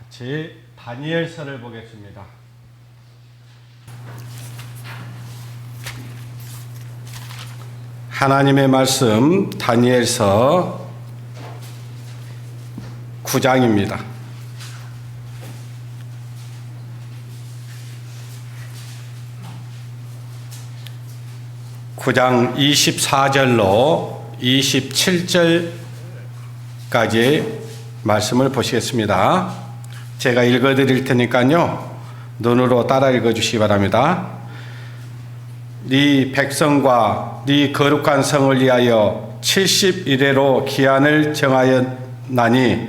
같이 다니엘서를 보겠습니다. 하나님의 말씀 다니엘서 9장입니다. 9장 24절로 27절까지 말씀을 보시겠습니다. 제가 읽어드릴 테니까요, 눈으로 따라 읽어주시기 바랍니다. 네 백성과 네 거룩한 성을 위하여 70일에로 기한을 정하였나니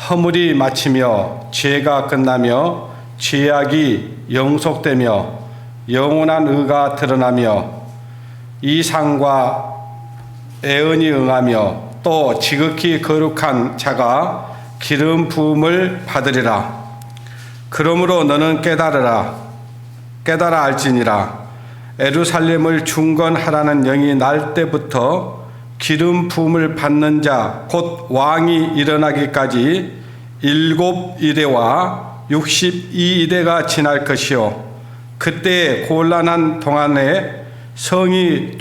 허물이 마치며 죄가 끝나며 죄악이 영속되며 영원한 의가 드러나며 이상과 애언이 응하며 또 지극히 거룩한 자가 기름 부음을 받으리라. 그러므로 너는 깨달아 알지니라. 예루살렘을 중건하라는 영이 날 때부터 기름 부음을 받는 자 곧 왕이 일어나기까지 7일에와 62일에가 지날 것이요, 그때 곤란한 동안에 성이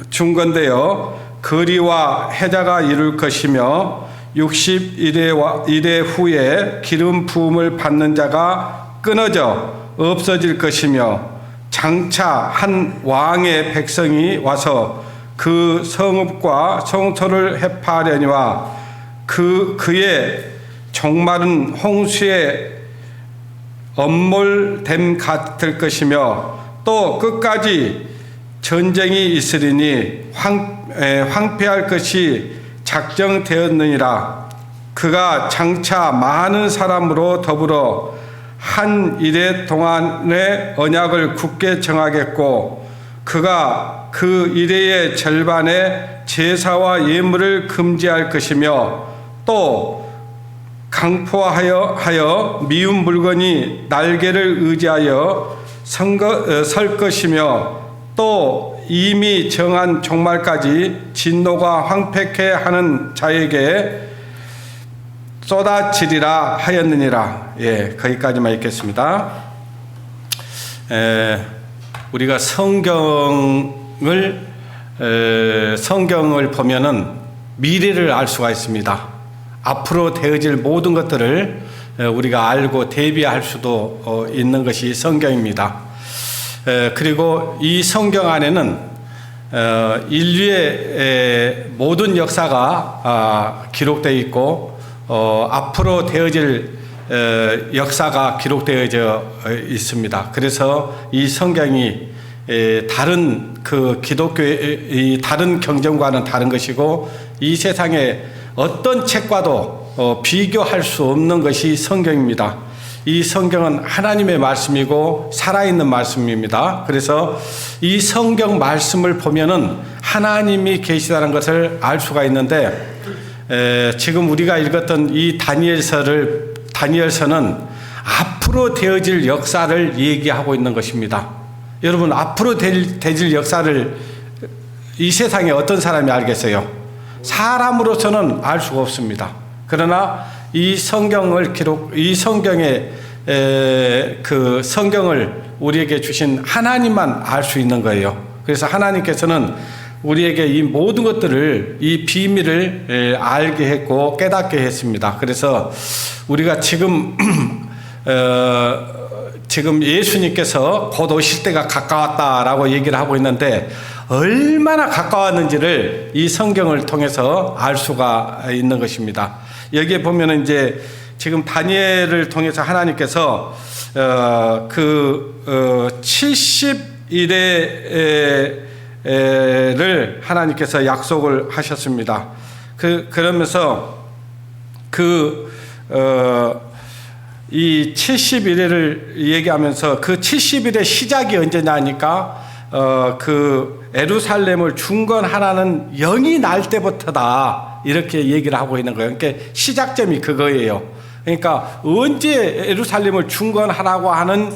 중건되어 거리와 해자가 이룰 것이며 60일의 후에 기름 부음을 받는 자가 끊어져 없어질 것이며 장차 한 왕의 백성이 와서 그 성읍과 성소를 해파하려니와 그의 종말은 홍수의 엄몰됨 같을 것이며 또 끝까지 전쟁이 있으리니 황폐할 것이 작정되었느니라. 그가 장차 많은 사람으로 더불어 한 일의 동안의 언약을 굳게 정하겠고, 그가 그 일의 절반에 제사와 예물을 금지할 것이며 또 강포하여 미운 물건이 날개를 의지하여 설 것이며 또 이미 정한 종말까지 진노가 황폐케 하는 자에게 쏟아지리라 하였느니라. 거기까지만 읽겠습니다. 우리가 성경을 보면은 미래를 알 수가 있습니다. 앞으로 되어질 모든 것들을 우리가 알고 대비할 수도 있는 것이 성경입니다. 그리고 이 성경 안에는 인류의 모든 역사가 기록되어 있고 앞으로 되어질 역사가 기록되어져 있습니다. 그래서 이 성경이 다른 기독교의 다른 경전과는 다른 것이고, 이 세상에 어떤 책과도 비교할 수 없는 것이 성경입니다. 이 성경은 하나님의 말씀이고 살아있는 말씀입니다. 그래서 이 성경 말씀을 보면은 하나님이 계시다는 것을 알 수가 있는데, 지금 우리가 읽었던 이 다니엘서는 앞으로 되어질 역사를 얘기하고 있는 것입니다. 여러분, 앞으로 되질 역사를 이 세상에 어떤 사람이 알겠어요? 사람으로서는 알 수가 없습니다. 그러나 이 성경의 그 성경을 우리에게 주신 하나님만 알 수 있는 거예요. 그래서 하나님께서는 우리에게 이 모든 것들을, 이 비밀을 알게 했고 깨닫게 했습니다. 그래서 우리가 지금 예수님께서 곧 오실 때가 가까웠다라고 얘기를 하고 있는데, 얼마나 가까웠는지를 이 성경을 통해서 알 수가 있는 것입니다. 여기에 보면은 이제 지금 다니엘을 통해서 하나님께서 70일을 하나님께서 약속을 하셨습니다. 그러면서 이 70일을 얘기하면서 그 70일의 시작이 언제냐니까 그 예루살렘을 중건하라는 영이 날 때부터다, 이렇게 얘기를 하고 있는 거예요. 그러니까 시작점이 그거예요. 그러니까 언제 예루살렘을 중건하라고 하는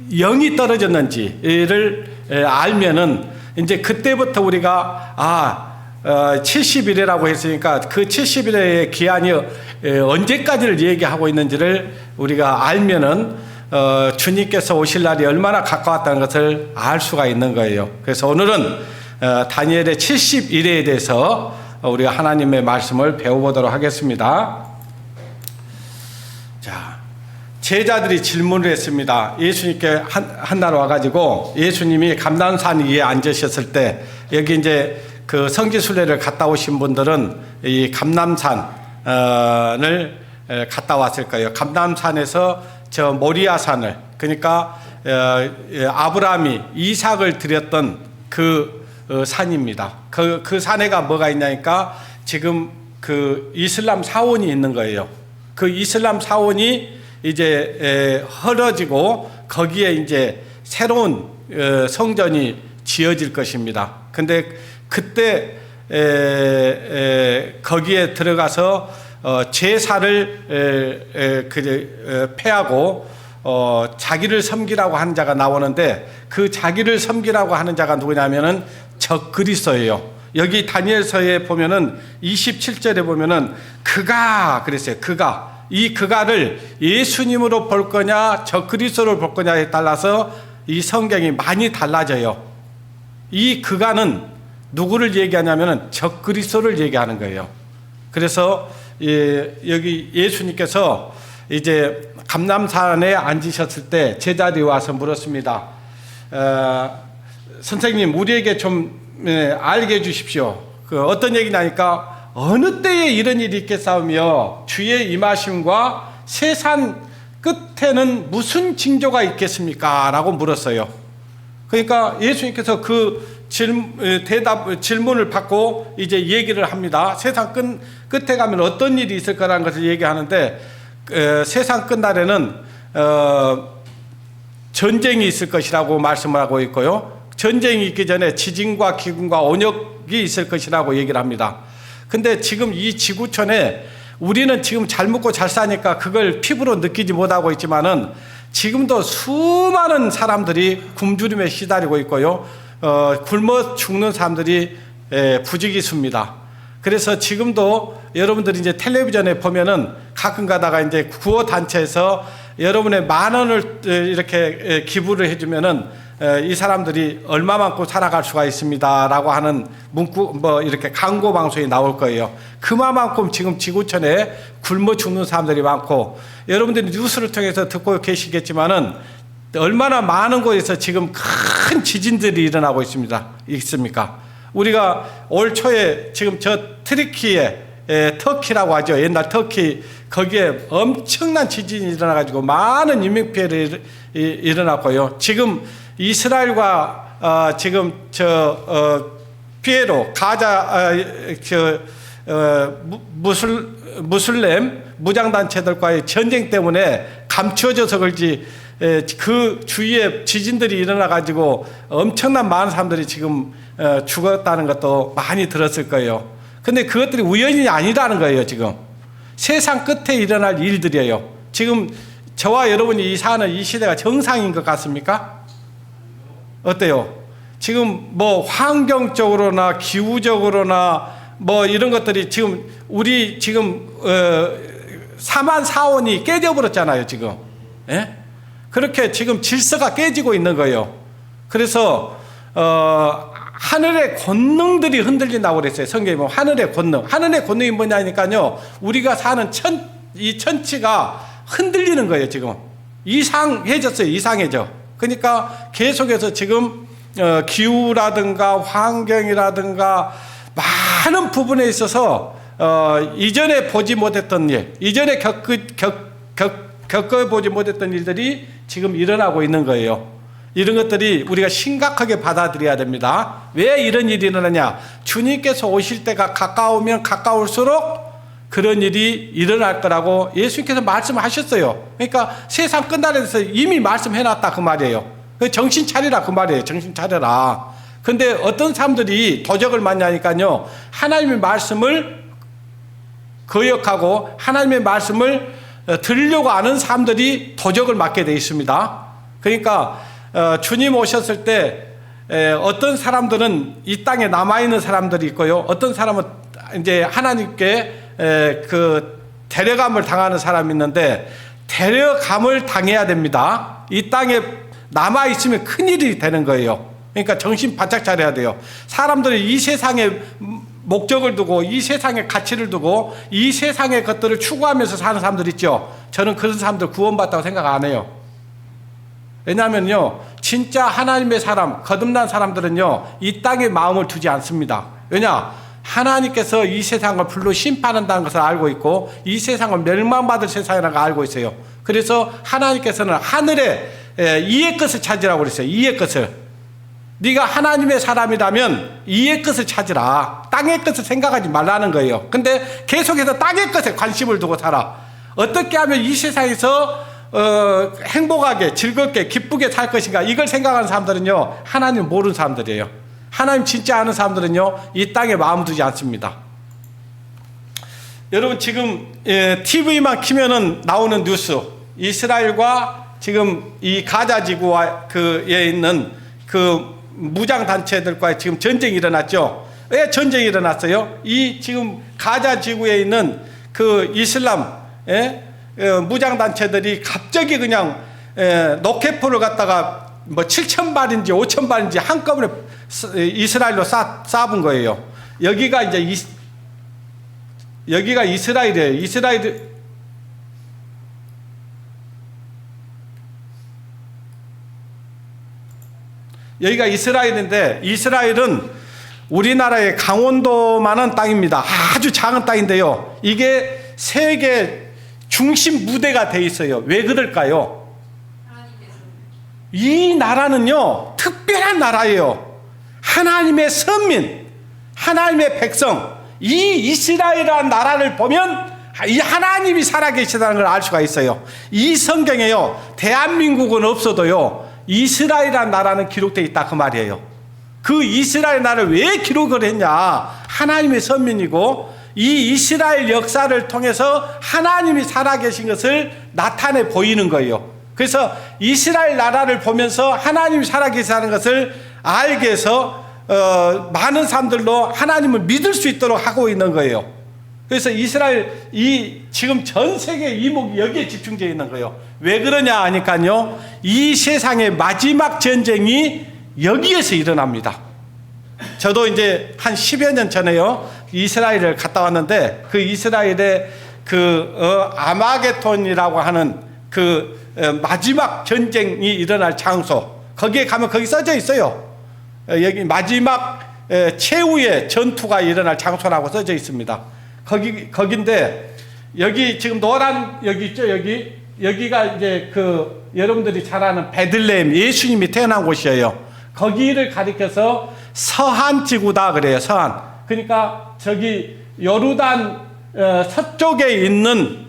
영이 떨어졌는지를 알면은 이제 그때부터 우리가 70일이라고 했으니까 그 70일의 기한이 언제까지를 얘기하고 있는지를 우리가 알면은 주님께서 오실 날이 얼마나 가까웠다는 것을 알 수가 있는 거예요. 그래서 오늘은 다니엘의 70일에 대해서 우리가 하나님의 말씀을 배워보도록 하겠습니다. 자, 제자들이 질문을 했습니다. 예수님께 한 날 와가지고 예수님이 감람산 위에 앉으셨을 때 여기 이제 그 성지순례를 갔다 오신 분들은 이 감람산을 갔다 왔을 거예요. 감람산에서 저 모리아산을, 그러니까 아브라함이 이삭을 드렸던 그 산입니다. 그 산에가 뭐가 있냐니까 지금 그 이슬람 사원이 있는 거예요. 그 이슬람 사원이 이제 헐어지고 거기에 이제 새로운 성전이 지어질 것입니다. 근데 그때 거기에 들어가서 제사를 패하고 자기를 섬기라고 하는 자가 나오는데 그 자기를 섬기라고 하는 자가 누구냐면은 적그리스도예요. 여기 다니엘서에 보면은 27절에 보면은 그가 그랬어요. 그가를 예수님으로 볼 거냐 적그리스도를 볼 거냐에 따라서 이 성경이 많이 달라져요. 이 그가는 누구를 얘기하냐면은 적그리스도를 얘기하는 거예요. 그래서 여기 예수님께서 이제 감람산에 앉으셨을 때 제자들이 와서 물었습니다. 선생님, 우리에게 좀 알게 해주십시오. 어떤 얘기냐니까 어느 때에 이런 일이 있겠사오며 주의 임하심과 세상 끝에는 무슨 징조가 있겠습니까? 라고 물었어요. 그러니까 예수님께서 그 질문을 받고 이제 얘기를 합니다. 세상 끝에 가면 어떤 일이 있을 거라는 것을 얘기하는데 세상 끝날에는 전쟁이 있을 것이라고 말씀을 하고 있고요. 전쟁이 있기 전에 지진과 기근과 온역이 있을 것이라고 얘기를 합니다. 근데 지금 이 지구촌에 우리는 지금 잘 먹고 잘 사니까 그걸 피부로 느끼지 못하고 있지만은 지금도 수많은 사람들이 굶주림에 시달리고 있고요. 굶어 죽는 사람들이 부지기수입니다. 그래서 지금도 여러분들이 이제 텔레비전에 보면은 가끔 가다가 이제 구호단체에서 여러분의 10,000원을 이렇게 기부를 해주면은 이 사람들이 얼마만큼 살아갈 수가 있습니다라고 하는 문구 이렇게 광고 방송이 나올 거예요. 그만큼 지금 지구촌에 굶어 죽는 사람들이 많고 여러분들이 뉴스를 통해서 듣고 계시겠지만은 얼마나 많은 곳에서 지금 큰 지진들이 일어나고 있습니까? 우리가 올 초에 지금 저 트리키에 터키라고 하죠. 옛날 터키 거기에 엄청난 지진이 일어나가지고 많은 인명피해를 일어났고요. 지금 이스라엘과 지금 피에로 가자 무슬림 무장단체들과의 전쟁 때문에 감추어져서 그렇지 그 주위에 지진들이 일어나가지고 엄청난 많은 사람들이 지금 죽었다는 것도 많이 들었을 거예요. 근데 그것들이 우연이 아니라는 거예요. 지금 세상 끝에 일어날 일들이에요. 지금 저와 여러분이 사는 이 시대가 정상인 것 같습니까? 어때요? 지금 뭐 환경적으로나 기후적으로나 뭐 이런 것들이 지금 우리 지금 사만 사원이 깨져버렸잖아요. 지금 그렇게 지금 질서가 깨지고 있는 거예요. 그래서 하늘의 권능들이 흔들린다고 그랬어요. 성경에 보면 하늘의 권능이 뭐냐니까요. 우리가 사는 이 천지가 흔들리는 거예요. 지금 이상해졌어요. 이상해져. 그러니까 계속해서 지금 기후라든가 환경이라든가 많은 부분에 있어서 이전에 보지 못했던 일, 이전에 겪어보지 못했던 일들이 지금 일어나고 있는 거예요. 이런 것들이 우리가 심각하게 받아들여야 됩니다. 왜 이런 일이 일어나냐? 주님께서 오실 때가 가까우면 가까울수록 그런 일이 일어날 거라고 예수님께서 말씀하셨어요. 그러니까 세상 끝날에 대해서 이미 말씀해놨다 그 말이에요. 정신 차리라 그 말이에요. 정신 차려라. 근데 어떤 사람들이 도적을 맞냐니까요. 하나님의 말씀을 거역하고 하나님의 말씀을 들으려고 하는 사람들이 도적을 맞게 되어 있습니다. 그러니까 주님 오셨을 때 어떤 사람들은 이 땅에 남아있는 사람들이 있고요. 어떤 사람은 이제 하나님께 그 데려감을 당하는 사람이 있는데, 데려감을 당해야 됩니다. 이 땅에 남아있으면 큰일이 되는 거예요. 그러니까 정신 바짝 차려야 돼요. 사람들이 이 세상에 목적을 두고, 이 세상에 가치를 두고, 이 세상의 것들을 추구하면서 사는 사람들 있죠. 저는 그런 사람들 구원받다고 생각 안 해요. 왜냐하면요, 진짜 하나님의 사람, 거듭난 사람들은요, 이 땅에 마음을 두지 않습니다. 왜냐? 하나님께서 이 세상을 불로 심판한다는 것을 알고 있고, 이 세상을 멸망받을 세상이라는 걸 알고 있어요. 그래서 하나님께서는 하늘에 이의 것을 찾으라고 그랬어요. 이의 것을. 네가 하나님의 사람이라면 이의 것을 찾으라. 땅의 것을 생각하지 말라는 거예요. 근데 계속해서 땅의 것에 관심을 두고 살아. 어떻게 하면 이 세상에서 행복하게, 즐겁게, 기쁘게 살 것인가, 이걸 생각하는 사람들은요, 하나님 모르는 사람들이에요. 하나님 진짜 아는 사람들은요, 이 땅에 마음 두지 않습니다. 여러분, 지금 TV만 키면은 나오는 뉴스, 이스라엘과 지금 이 가자 지구와 그에 있는 그 무장 단체들과 지금 전쟁이 일어났죠. 왜 전쟁이 일어났어요? 이 지금 가자 지구에 있는 그 이슬람 무장 단체들이 갑자기 그냥 로켓포를 갖다가 뭐 7,000발인지 5,000발인지 한꺼번에 이스라엘로 쏴본 거예요. 여기가 이제 여기가 이스라엘이에요. 여기가 이스라엘인데, 이스라엘은 우리나라의 강원도만한 땅입니다. 아주 작은 땅인데요, 이게 세계 중심 무대가 돼 있어요. 왜 그럴까요? 이 나라는요, 특별한 나라예요. 하나님의 선민, 하나님의 백성, 이 이스라엘이라는 나라를 보면 이 하나님이 살아계시다는 걸 알 수가 있어요. 이 성경에요, 대한민국은 없어도요, 이스라엘이라는 나라는 기록되어 있다, 그 말이에요. 그 이스라엘 나라를 왜 기록을 했냐? 하나님의 선민이고, 이 이스라엘 역사를 통해서 하나님이 살아계신 것을 나타내 보이는 거예요. 그래서 이스라엘 나라를 보면서 하나님이 살아계시다는 것을 알게 해서 많은 사람들로 하나님을 믿을 수 있도록 하고 있는 거예요. 그래서 이스라엘, 지금 전 세계 이목이 여기에 집중되어 있는 거예요. 왜 그러냐 하니까요, 이 세상의 마지막 전쟁이 여기에서 일어납니다. 저도 이제 한 10여 년 전에요, 이스라엘을 갔다 왔는데, 그 이스라엘의 아마게톤이라고 하는 마지막 전쟁이 일어날 장소, 거기에 가면 거기 써져 있어요. 여기 마지막 최후의 전투가 일어날 장소라고 써져 있습니다. 거긴데, 여기 지금 노란, 여기 있죠, 여기가 이제 여러분들이 잘 아는 베들레헴, 예수님이 태어난 곳이에요. 거기를 가리켜서 서한 지구다 그래요, 서한. 그러니까 저기 요르단 서쪽에 있는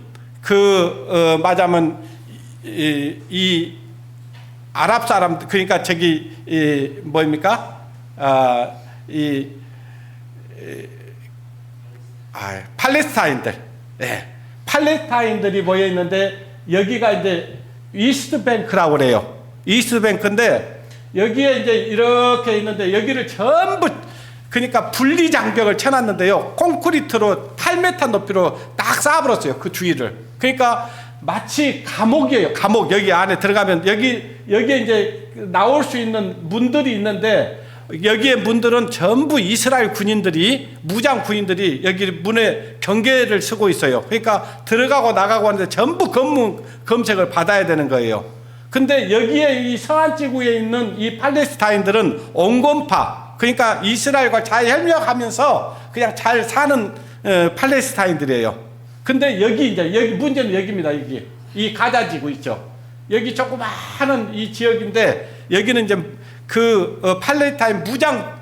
말하자면 이 아랍 사람, 그러니까 저기 뭡니까? 팔레스타인들, 팔레스타인들이 모여 있는데, 여기가 이제 이스트뱅크라고 그래요. 이스트뱅크인데, 여기에 이제 이렇게 있는데, 여기를 전부, 그러니까 분리 장벽을 쳐놨는데요, 콘크리트로 8m 높이로 딱 쌓아버렸어요, 그 주위를. 그러니까 마치 감옥이에요, 감옥. 여기 안에 들어가면 여기에 이제 나올 수 있는 문들이 있는데, 여기에 문들은 전부 이스라엘 군인들이, 무장 군인들이 여기 문에 경계를 쓰고 있어요. 그러니까 들어가고 나가고 하는데 전부 검색을 받아야 되는 거예요. 근데 여기에 이 서한 지구에 있는 이 팔레스타인들은 온건파, 그러니까 이스라엘과 잘 협력하면서 그냥 잘 사는 팔레스타인들이에요. 근데 여기 문제는 여기입니다. 여기 이 가자 지구 있죠. 여기 조그마한 이 지역인데, 여기는 이제 팔레스타인 무장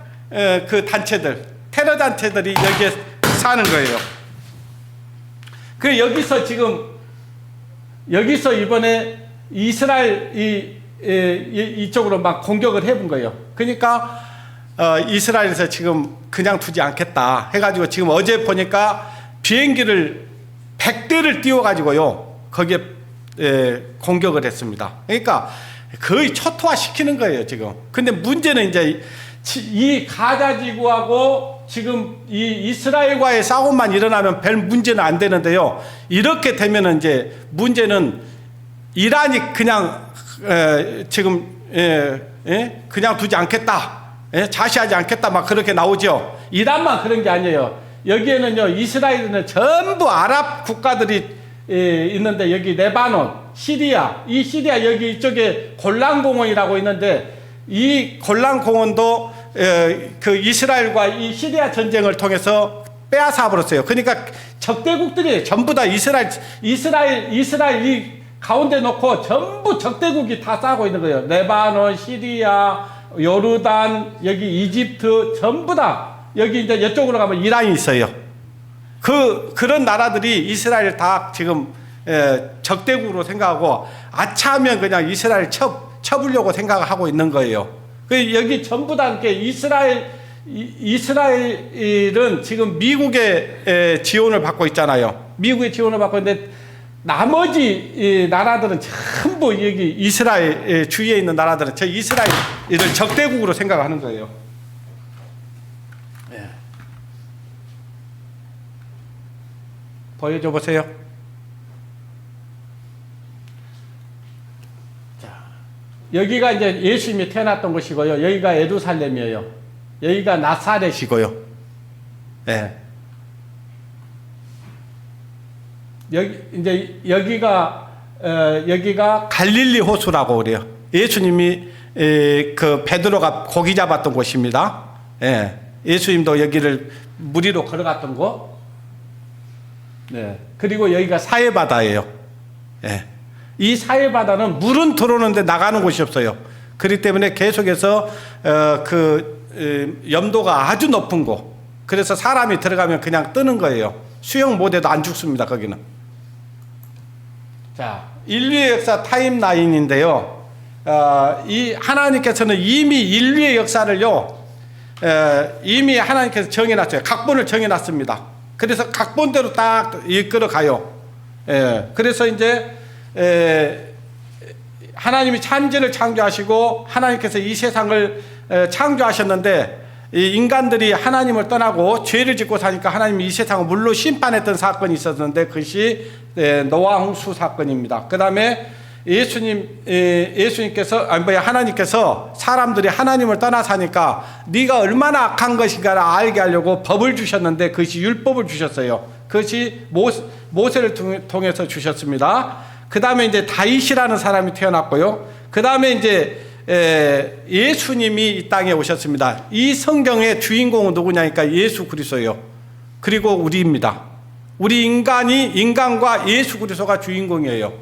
단체들, 테러 단체들이 여기에 사는 거예요. 여기서 이번에 이스라엘 이쪽으로 막 공격을 해본 거예요. 그러니까 이스라엘에서 지금 그냥 두지 않겠다 해가지고, 지금 어제 보니까 비행기를 100대를 띄워가지고요, 거기에 공격을 했습니다. 그러니까 거의 초토화시키는 거예요, 지금. 근데 문제는 이제 이 가자 지구하고 지금 이 이스라엘과의 싸움만 일어나면 별 문제는 안 되는데요. 이렇게 되면은 이제 문제는 이란이 그냥 지금 그냥 두지 않겠다, 자시하지 않겠다, 막 그렇게 나오죠. 이란만 그런 게 아니에요. 여기에는요, 이스라엘은 전부 아랍 국가들이 있는데, 여기 레바논, 시리아, 이 시리아 여기 이쪽에 골란공원이라고 있는데, 이 골란공원도 그 이스라엘과 이 시리아 전쟁을 통해서 빼앗아 버렸어요. 그러니까 적대국들이 전부 다 이스라엘 이 가운데 놓고 전부 적대국이 다 싸고 있는 거예요. 레바논, 시리아, 요르단, 여기 이집트 전부 다, 여기 이제 이쪽으로 가면 이란이 있어요. 그런 나라들이 이스라엘 다 지금 적대국으로 생각하고 아차하면 그냥 이스라엘 쳐보려고 생각하고 있는 거예요. 여기 전부 다 이렇게 이스라엘은 지금 미국의 지원을 받고 있잖아요. 미국의 지원을 받고 있는데 나머지 나라들은 전부 여기 이스라엘 주위에 있는 나라들은 저 이스라엘을 적대국으로 생각하는 거예요. 보여줘 보세요. 여기가 이제 예수님이 태어났던 곳이고요. 여기가 예루살렘이에요. 여기가 나사렛이고요. 예. 여기가 갈릴리 호수라고 그래요. 예수님이 그 베드로가 고기 잡았던 곳입니다. 예. 예수님도 여기를 무리로 걸어갔던 곳. 네. 그리고 여기가 사해바다예요. 예. 이 사해바다는 물은 들어오는데 나가는 곳이 없어요. 그렇기 때문에 계속해서 염도가 아주 높은 곳. 그래서 사람이 들어가면 그냥 뜨는 거예요. 수영 못해도 안 죽습니다, 거기는. 자, 인류의 역사 타임라인인데요. 이 하나님께서는 이미 인류의 역사를요, 이미 하나님께서 정해놨어요. 각본을 정해놨습니다. 그래서 각본대로 딱 이끌어 가요. 그래서 이제 하나님이 천지를 창조하시고 하나님께서 이 세상을 창조하셨는데, 이 인간들이 하나님을 떠나고 죄를 짓고 사니까 하나님이 이 세상을 물로 심판했던 사건이 있었는데, 그것이 노아 홍수 사건입니다. 그 다음에 하나님께서 사람들이 하나님을 떠나 사니까 네가 얼마나 악한 것인가를 알게 하려고 법을 주셨는데, 그것이 율법을 주셨어요. 그것이 모세를 통해서 주셨습니다. 그 다음에 이제 다윗이라는 사람이 태어났고요. 그 다음에 이제 예수님이 이 땅에 오셨습니다. 이 성경의 주인공은 누구냐니까 예수 그리스도예요. 그리고 우리입니다. 우리 인간과 예수 그리스도가 주인공이에요.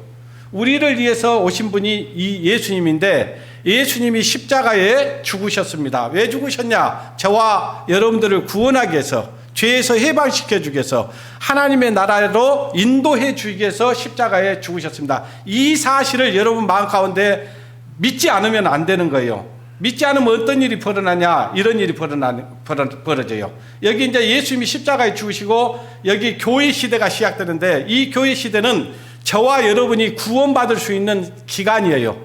우리를 위해서 오신 분이 이 예수님인데, 예수님이 십자가에 죽으셨습니다. 왜 죽으셨냐? 저와 여러분들을 구원하기 위해서, 죄에서 해방시켜 주기 위해서, 하나님의 나라로 인도해 주기 위해서 십자가에 죽으셨습니다. 이 사실을 여러분 마음 가운데 믿지 않으면 안 되는 거예요. 믿지 않으면 어떤 일이 벌어나냐? 이런 일이 벌어져요. 여기 이제 예수님이 십자가에 죽으시고 여기 교회 시대가 시작되는데, 이 교회 시대는 저와 여러분이 구원받을 수 있는 기간이에요.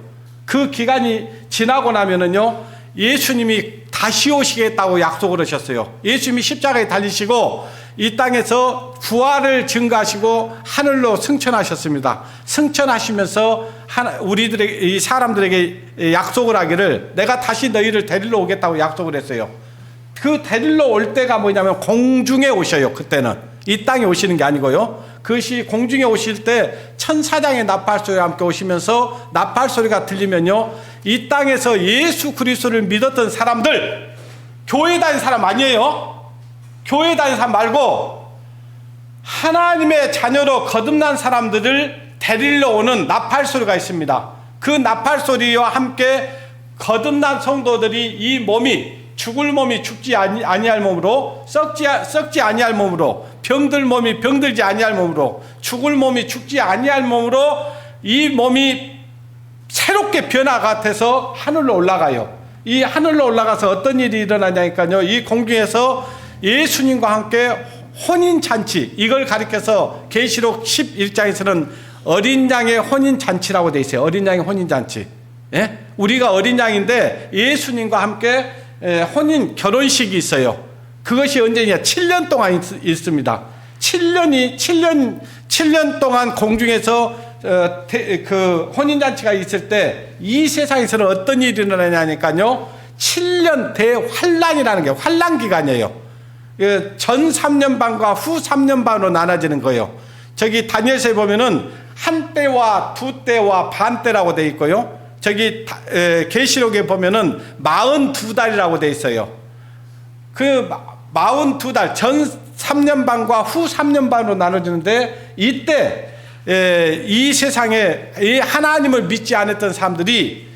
그 기간이 지나고 나면은요, 예수님이 다시 오시겠다고 약속을 하셨어요. 예수님이 십자가에 달리시고 이 땅에서 부활을 증거하시고 하늘로 승천하셨습니다. 승천하시면서 이 사람들에게 약속을 하기를, 내가 다시 너희를 데리러 오겠다고 약속을 했어요. 그 데리러 올 때가 뭐냐면 공중에 오셔요. 그때는 이 땅에 오시는 게 아니고요. 그것이 공중에 오실 때 천사장의 나팔소리와 함께 오시면서, 나팔소리가 들리면요, 이 땅에서 예수 그리스도를 믿었던 사람들, 교회 다닌 사람 아니에요. 교회 다닌 사람 말고 하나님의 자녀로 거듭난 사람들을 데리러 오는 나팔소리가 있습니다. 그 나팔소리와 함께 거듭난 성도들이 이 몸이, 죽을 몸이 죽지 아니할 몸으로, 썩지 아니할 몸으로, 병들 몸이 병들지 아니할 몸으로, 죽을 몸이 죽지 아니할 몸으로, 이 몸이 새롭게 변화가 돼서 하늘로 올라가요. 이 하늘로 올라가서 어떤 일이 일어나냐니까요, 이 공중에서 예수님과 함께 혼인잔치, 이걸 가리켜서 계시록 11장에서는 어린 양의 혼인잔치라고 되어 있어요. 어린 양의 혼인잔치. 예? 우리가 어린 양인데 예수님과 함께 혼인 결혼식이 있어요. 그것이 언제냐? 7년 동안 있습니다. 7년 동안 공중에서 그 혼인잔치가 있을 때 이 세상에서는 어떤 일이 일어나냐니까요. 7년 대환란이라는 게 환란 기간이에요. 전 3년 반과 후 3년 반으로 나눠지는 거예요. 저기 다니엘서에 보면은 한 때와 두 때와 반 때라고 돼 있고요. 저기 계시록에 보면은 42달이라고 돼 있어요. 그 42달 전 3년 반과 후 3년 반으로 나눠지는데 이때 이 세상에 이 하나님을 믿지 않았던 사람들이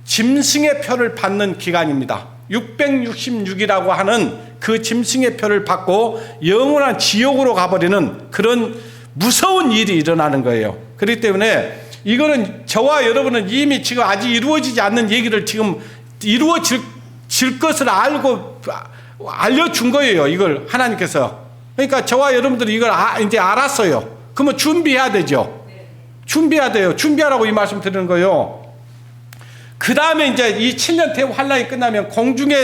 짐승의 표를 받는 기간입니다. 666이라고 하는 그 짐승의 표를 받고 영원한 지옥으로 가버리는 그런 무서운 일이 일어나는 거예요. 그렇기 때문에 이거는 저와 여러분은 이미 지금 아직 이루어지지 않는 얘기를 지금 이루어질 것을 알려준 거예요. 이걸 하나님께서. 그러니까 저와 여러분들이 이걸 이제 알았어요. 그러면 준비해야 되죠. 준비해야 돼요. 준비하라고 이 말씀 드리는 거예요. 그 다음에 이제 이 7년 대후 환란이 끝나면 공중에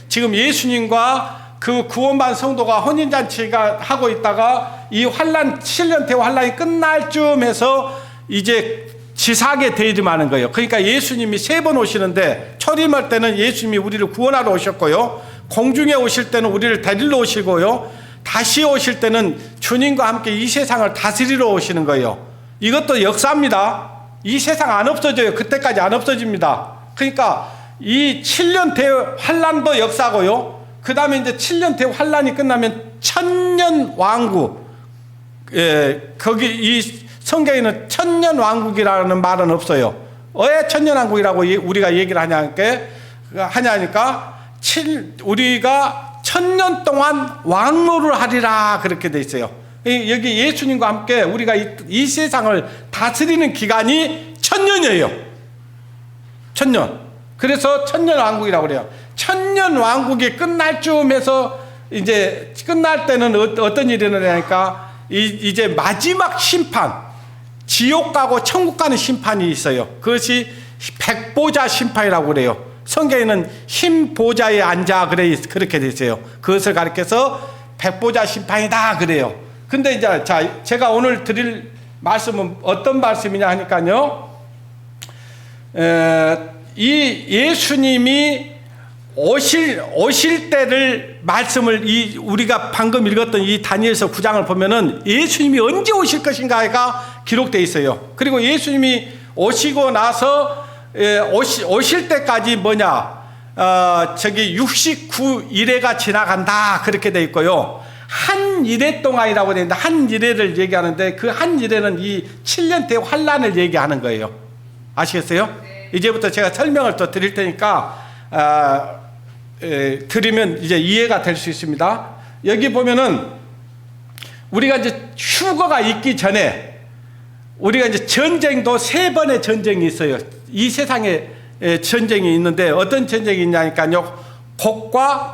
지금 예수님과 그 구원받은 성도가 혼인잔치가 하고 있다가 이 환란 7년 대후 환란이 끝날 쯤 해서 이제 지상에 대림하는 거예요. 그러니까 예수님이 3번 오시는데 초림할 때는 예수님이 우리를 구원하러 오셨고요. 공중에 오실 때는 우리를 데리러 오시고요. 다시 오실 때는 주님과 함께 이 세상을 다스리러 오시는 거예요. 이것도 역사입니다. 이 세상 안 없어져요. 그때까지 안 없어집니다. 그러니까 이 7년 대환란도 역사고요. 그 다음에 이제 7년 대환란이 끝나면 천년 왕국. 거기 이 성경에는 천년 왕국이라는 말은 없어요. 왜 천년 왕국이라고 우리가 얘기를 하냐니까 우리가 1000년 동안 왕노를 하리라 그렇게 돼 있어요. 여기 예수님과 함께 우리가 이 세상을 다스리는 기간이 1000년이에요. 1000년. 그래서 1000년 왕국이라고 그래요. 1000년 왕국이 끝날 쯤에서 이제 끝날 때는 어떤 일이 일어나니까 이제 마지막 심판, 지옥 가고 천국 가는 심판이 있어요. 그것이 백보자 심판이라고 그래요. 성경에는 흰 보좌에 앉아 그렇게 돼 있어요. 그것을 가리켜서 백보자 심판이다 그래요. 근데 이제 제가 오늘 드릴 말씀은 어떤 말씀이냐 하니까요. 이 예수님이 오실 때를 말씀을 우리가 방금 읽었던 이 다니엘서 9장을 보면은 예수님이 언제 오실 것인가가 기록되어 있어요. 그리고 예수님이 오시고 나서 오실 때까지 저기 69일회가 지나간다 그렇게 돼 있고요. 한 일회 동안이라고 되어 있는데 한 일회를 얘기하는데 그 한 일회는 이 7년 대 환란을 얘기하는 거예요. 아시겠어요? 네. 이제부터 제가 설명을 또 드릴 테니까 드리면 이제 이해가 될 수 있습니다. 여기 보면은 우리가 이제 휴거가 있기 전에 우리가 이제 전쟁도 3번의 전쟁이 있어요. 이 세상에 전쟁이 있는데 어떤 전쟁이 있냐니까요. 곡과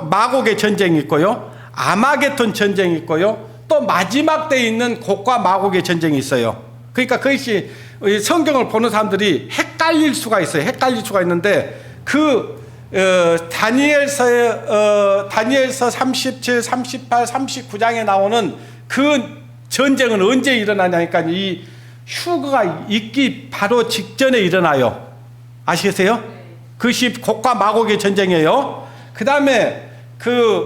마곡의 전쟁이 있고요. 아마게톤 전쟁이 있고요. 또 마지막 때에 있는 곡과 마곡의 전쟁이 있어요. 그러니까 그것이 성경을 보는 사람들이 헷갈릴 수가 있어요. 헷갈릴 수가 있는데 다니엘서 37, 38, 39장에 나오는 그 전쟁은 언제 일어나냐니까 이 휴거가 있기 바로 직전에 일어나요. 아시겠어요? 그것이 곡과 마곡의 전쟁이에요. 그 다음에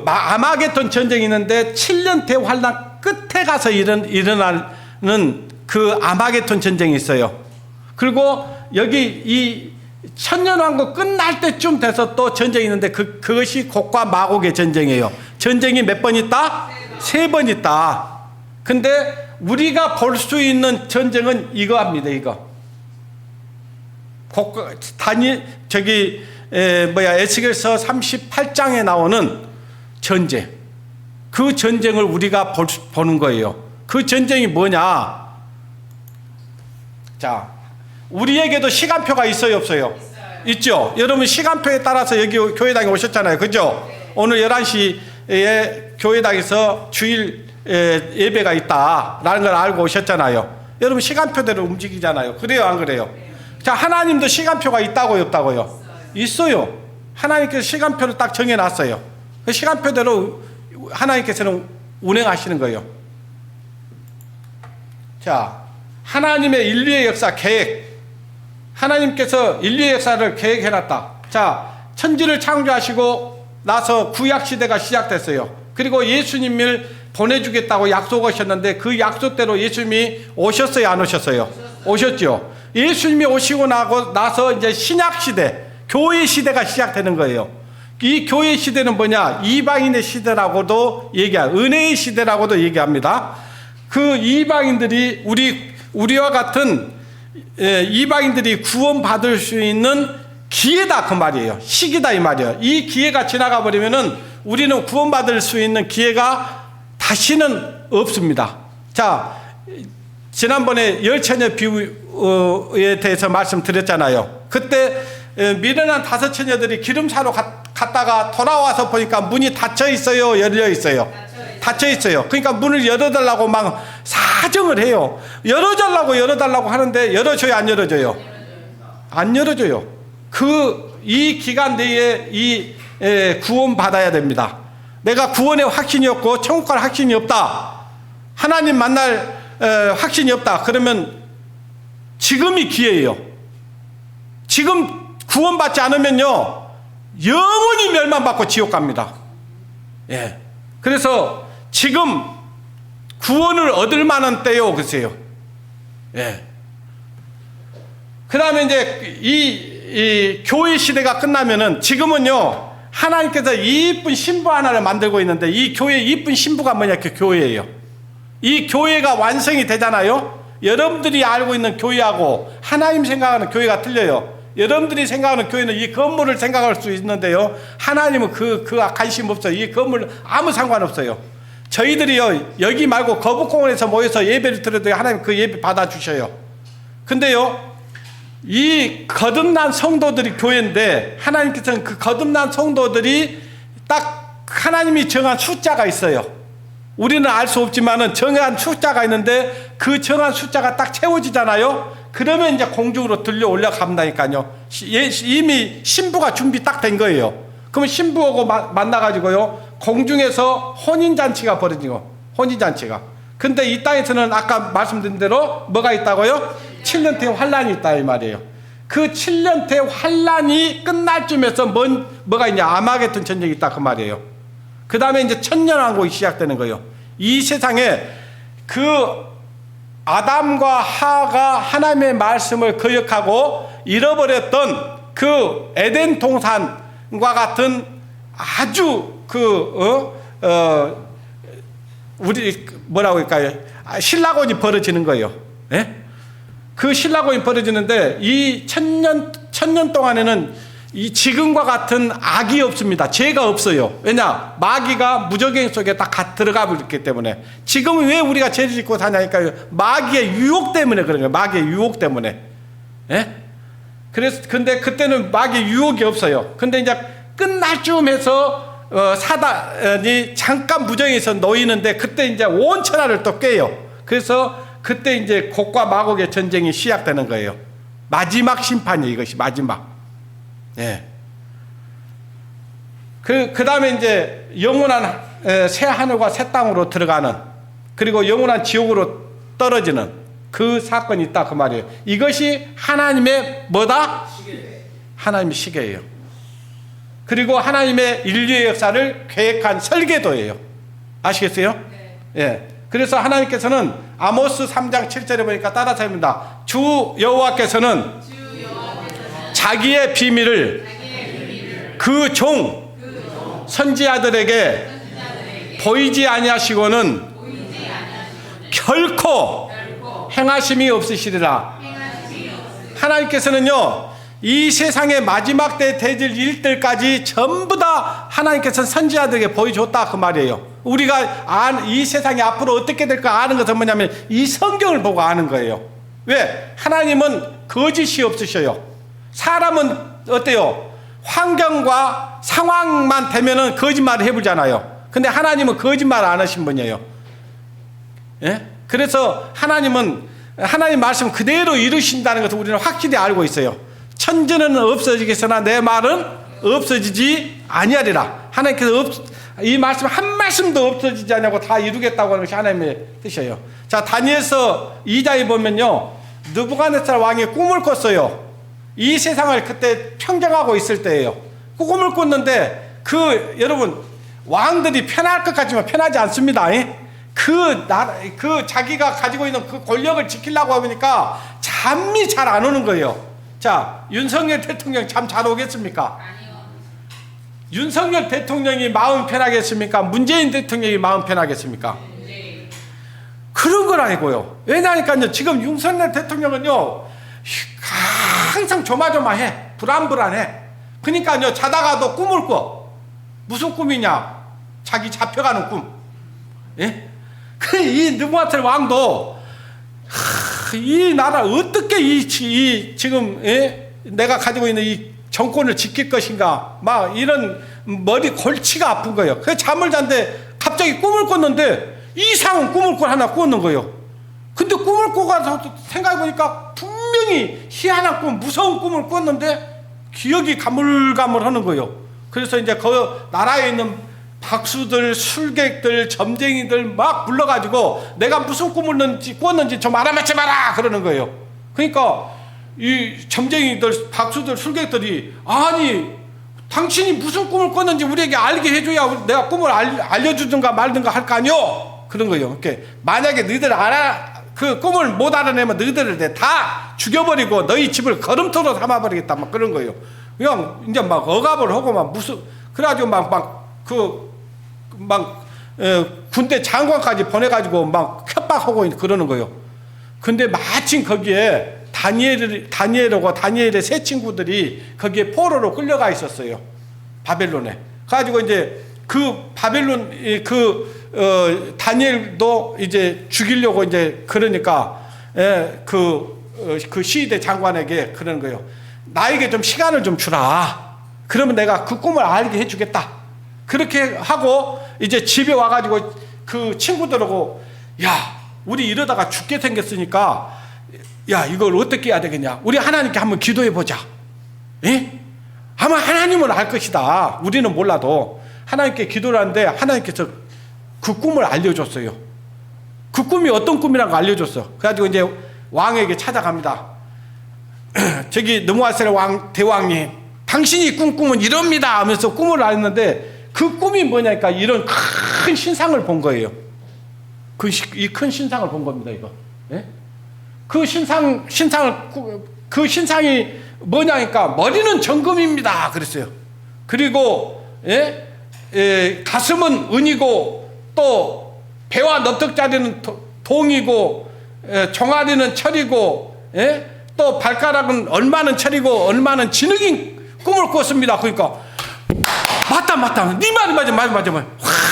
아마게톤 전쟁이 있는데 7년 대환란 끝에 가서 일어나는 그 아마게톤 전쟁이 있어요. 그리고 여기 이 천년왕국 끝날 때쯤 돼서 또 전쟁이 있는데 그것이 곡과 마곡의 전쟁이에요. 전쟁이 몇 번 있다? 3번 있다. 근데 우리가 볼 수 있는 전쟁은 이거 합니다. 이거. 에스겔서 38장에 나오는 전쟁. 그 전쟁을 우리가 보는 거예요. 그 전쟁이 뭐냐? 자, 우리에게도 시간표가 있어요, 없어요? 있죠. 여러분 시간표에 따라서 여기 교회당에 오셨잖아요. 그죠? 네. 오늘 11시에 교회당에서 주일 예배가 있다라는 걸 알고 오셨잖아요. 여러분 시간표대로 움직이잖아요. 그래요, 안 그래요? 자, 하나님도 시간표가 있다고요, 없다고요? 있어요. 하나님께서 시간표를 딱 정해놨어요. 그 시간표대로 하나님께서는 운행하시는 거예요. 자, 하나님의 인류의 역사 계획. 하나님께서 인류의 역사를 계획해놨다. 자, 천지를 창조하시고 나서 구약시대가 시작됐어요. 그리고 예수님을 보내주겠다고 약속하셨는데 그 약속대로 예수님이 오셨어요, 안 오셨어요? 오셨죠. 예수님이 오시고 나서 이제 신약시대, 교회 시대가 시작되는 거예요. 이 교회 시대는 뭐냐? 이방인의 시대라고도 은혜의 시대라고도 얘기합니다. 그 이방인들이 우리와 같은 이방인들이 구원받을 수 있는 기회다 그 말이에요. 시기다 이 말이에요. 이 기회가 지나가 버리면은 우리는 구원받을 수 있는 기회가 다시는 없습니다. 자, 지난번에 열처녀 비유에 대해서 말씀드렸잖아요. 그때 미련한 5처녀들이 기름 사러 갔다가 돌아와서 보니까 문이 닫혀 있어요, 열려 있어요? 닫혀 있어요. 그러니까 문을 열어달라고 막 사정을 해요. 열어달라고 하는데 열어줘요, 안 열어줘요? 안 열어줘요. 이 기간 내에 구원 받아야 됩니다. 내가 구원의 확신이 없고 천국 갈 확신이 없다. 하나님 만날 확신이 없다. 그러면 지금이 기회예요. 지금 구원받지 않으면요 영원히 멸망받고 지옥 갑니다. 예. 그래서 지금 구원을 얻을 만한 때요, 글쎄요. 예. 그 다음에 이제 이 교회 시대가 끝나면은 지금은요, 하나님께서 이쁜 신부 하나를 만들고 있는데 이 교회 이쁜 신부가 뭐냐? 그 교회예요. 이 교회가 완성이 되잖아요. 여러분들이 알고 있는 교회하고 하나님 생각하는 교회가 틀려요. 여러분들이 생각하는 교회는 이 건물을 생각할 수 있는데요, 하나님은 그 관심 없어요. 이 건물 아무 상관없어요. 저희들이요 여기 말고 거북공원에서 모여서 예배를 드려도 하나님 그 예배 받아주셔요. 근데요 이 거듭난 성도들이 교회인데 하나님께서는 그 거듭난 성도들이 딱 하나님이 정한 숫자가 있어요. 우리는 알 수 없지만은 정한 숫자가 있는데 그 정한 숫자가 딱 채워지잖아요. 그러면 이제 공중으로 들려 올라간다니까요. 이미 신부가 준비 딱 된 거예요. 그러면 신부하고 만나가지고요 공중에서 혼인잔치가 벌어지고, 혼인잔치가. 근데 이 땅에서는 아까 말씀드린 대로 뭐가 있다고요? 7년째 환란이 있다 이 말이에요. 그 7년째 환란이 끝날 쯤에서 뭐가 있냐? 아마겟돈 전쟁이 있다 그 말이에요. 그 다음에 이제 천년왕국이 시작되는 거예요. 이 세상에 그 아담과 하가 하나님의 말씀을 거역하고 잃어버렸던 그 에덴 동산과 같은 아주 우리 뭐라고 할까요? 신라곤이 벌어지는 거예요. 예? 그 신라곤이 벌어지는데 이 천년 동안에는 이 지금과 같은 악이 없습니다. 죄가 없어요. 왜냐? 마귀가 무적행 속에 딱 들어가 버렸기 때문에. 지금은 왜 우리가 죄를 짓고 사냐니까요. 마귀의 유혹 때문에 그런 거예요. 마귀의 유혹 때문에. 예? 근데 그때는 마귀의 유혹이 없어요. 근데 이제 끝날 쯤 해서 사단이 잠깐 무정에서 놓이는데 그때 이제 온 천하를 또 깨요. 그래서 그때 이제 곡과 마곡의 전쟁이 시작되는 거예요. 마지막 심판이 이것이 마지막. 예. 그 다음에 이제 영원한 새 하늘과 새 땅으로 들어가는, 그리고 영원한 지옥으로 떨어지는 그 사건이 있다 그 말이에요. 이것이 하나님의 뭐다? 하나님의 시계예요. 그리고 하나님의 인류의 역사를 계획한 설계도예요. 아시겠어요? 네. 예. 그래서 하나님께서는 아모스 3장 7절에 보니까 따라서 합니다. 주 여호와께서는 자기의 비밀을 그 종 선지자들에게 보이지 아니하시고는 결코 행하심이 없으시리라. 하나님께서는요 이 세상의 마지막 때 대질 일들까지 전부 다 하나님께서는 선지자들에게 보여줬다 그 말이에요. 우리가 이 세상이 앞으로 어떻게 될까 아는 것은 뭐냐면 이 성경을 보고 아는 거예요. 왜? 하나님은 거짓이 없으셔요. 사람은 어때요? 환경과 상황만 되면은 거짓말을 해보잖아요. 근데 하나님은 거짓말 안 하신 분이에요. 예? 그래서 하나님은 하나님 말씀 그대로 이루신다는 것을 우리는 확실히 알고 있어요. 천지는 없어지겠으나 내 말은 없어지지 아니하리라. 하나님께서 이 말씀 한 말씀도 없어지지 않냐고 다 이루겠다고 하는 것이 하나님의 뜻이에요. 자, 다니엘서 2장에 보면요, 느부갓네살 왕이 꿈을 꿨어요. 이 세상을 그때 평정하고 있을 때예요. 꿈을 꿨는데 여러분, 왕들이 편할 것 같지만 편하지 않습니다. 그 자기가 가지고 있는 그 권력을 지키려고 하니까 잠이 잘 안 오는 거예요. 자, 윤석열 대통령 잠 잘 오겠습니까? 아니요. 윤석열 대통령이 마음 편하겠습니까? 문재인 대통령이 마음 편하겠습니까? 네. 그런 거라고요. 왜냐하니까요, 지금 윤석열 대통령은요, 항상 조마조마해. 불안불안해. 그러니까요, 자다가도 꿈을 꿔. 무슨 꿈이냐? 자기 잡혀가는 꿈. 예? 이 느부갓네살 왕도 이 나라 어떻게 지금 내가 가지고 있는 이 정권을 지킬 것인가, 막 이런 머리 골치가 아픈 거예요. 그래서 잠을 잤는데 갑자기 꿈을 꿨는데 이상한 꿈을 하나 꿨는 거예요. 근데 꿈을 꿔가서 생각해 보니까 분명히 희한한 꿈, 무서운 꿈을 꿨는데 기억이 가물가물하는 거예요. 그래서 이제 그 나라에 있는 박수들, 술객들, 점쟁이들 막 불러가지고 내가 무슨 꿈을 꿨는지 좀 알아맞혀 봐라 그러는 거예요. 그러니까 이 점쟁이들, 박수들, 술객들이 아니 당신이 무슨 꿈을 꿨는지 우리에게 알게 해줘야 내가 꿈을 알려주든가 말든가 할 거 아니오 그런 거예요. 이렇게 만약에 너희들 그 꿈을 못 알아내면 너희들을 다 죽여버리고 너희 집을 걸음토로 삼아버리겠다 막 그런 거예요. 그냥 이제 막 억압을 하고 막 그래가지고 군대 장관까지 보내가지고 막 협박하고 그러는 거예요. 근데 마침 거기에 다니엘하고 다니엘의 세 친구들이 거기에 포로로 끌려가 있었어요. 바벨론에. 그래가지고 이제 그 바벨론 다니엘도 이제 죽이려고 이제 그러니까 그 시대 장관에게 그러는 거예요. 나에게 좀 시간을 좀 주라. 그러면 내가 그 꿈을 알게 해주겠다. 그렇게 하고 이제 집에 와가지고 그 친구들하고 야, 우리 이러다가 죽게 생겼으니까 야, 이걸 어떻게 해야 되겠냐? 우리 하나님께 한번 기도해 보자. 예? 아마 하나님은 알 것이다. 우리는 몰라도 하나님께 기도를 하는데 하나님께서 그 꿈을 알려줬어요. 그 꿈이 어떤 꿈이라는 거 알려줬어. 그래가지고 이제 왕에게 찾아갑니다. 저기 느부갓네살 대왕님, 당신이 꿈꾸면 이럽니다 하면서 꿈을 알았는데 그 꿈이 뭐냐니까 이런 큰 신상을 본 거예요. 이 큰 신상을 본 겁니다. 이거. 예? 그 신상이 뭐냐니까 머리는 정금입니다 그랬어요. 그리고 가슴은 은이고 또 배와 넙득자리는 동이고 종아리는 철이고 또 발가락은 얼마는 철이고 얼마는 진흙인 꿈을 꿨습니다. 그러니까 맞다 네 말이 맞아 와,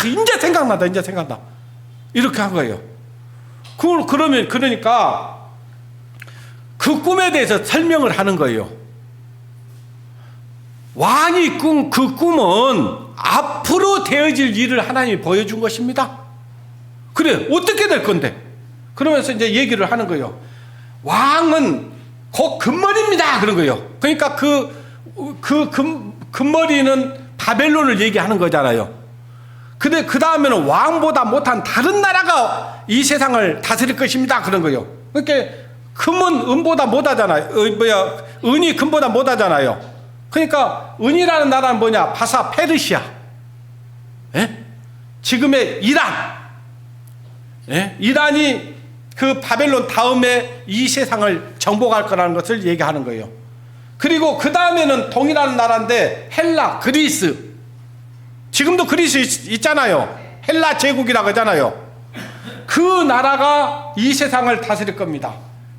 이제 생각난다 이렇게 한 거예요. 그러니까 그 꿈에 대해서 설명을 하는 거예요. 왕이 꾼 그 꿈은 앞으로 되어질 일을 하나님이 보여준 것입니다. 그래, 어떻게 될 건데? 그러면서 이제 얘기를 하는 거예요. 왕은 곧 금머리입니다 그런 거예요. 그러니까 금머리는 바벨론을 얘기하는 거잖아요. 근데 그 다음에는 왕보다 못한 다른 나라가 이 세상을 다스릴 것입니다 그런 거예요. 그러니까 금은 은보다 못하잖아요. 은이 금보다 못하잖아요. 그러니까 은이라는 나라는 뭐냐? 바사 페르시아, 지금의 이란, 이란이 그 바벨론 다음에 이 세상을 정복할 거라는 것을 얘기하는 거예요. 그리고 그 다음에는 동이라는 나라인데 헬라, 그리스. 지금도 그리스 있잖아요. 헬라 제국이라고 하잖아요. 그 나라가 이 세상을 다스릴 겁니다.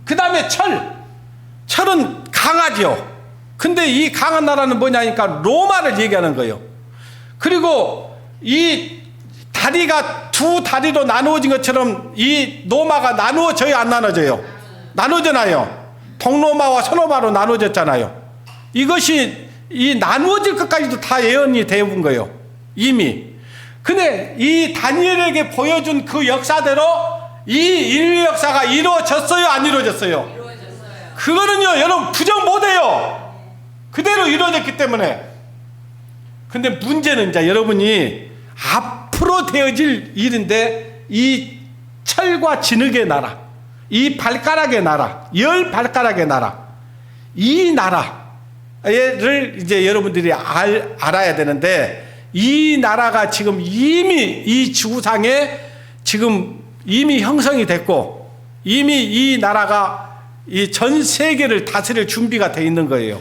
그 다음에 철은 강하죠. 근데 이 강한 나라는 뭐냐니까 로마를 얘기하는 거예요. 그리고 이 다리가 두 다리로 나누어진 것처럼 이 로마가 나누어져요, 안 나눠져요? 나누어져나요? 동로마와 서로마로 나누어졌잖아요. 이것이 이 나누어질 것까지도 다 예언이 되어 본 거예요, 이미. 근데 이 다니엘에게 보여준 그 역사대로 이 인류 역사가 이루어졌어요, 안 이루어졌어요? 이루어졌어요. 그거는요, 여러분 부정 못해요. 그대로 이루어졌기 때문에. 근데 문제는 이제 여러분이 앞으로 되어질 일인데, 이 철과 진흙의 나라, 이 발가락의 나라, 열 발가락의 나라, 이 나라를 이제 여러분들이 알아야 되는데, 이 나라가 지금 이미 이 지구상에 지금 이미 형성이 됐고, 이미 이 나라가 이 전 세계를 다스릴 준비가 돼 있는 거예요.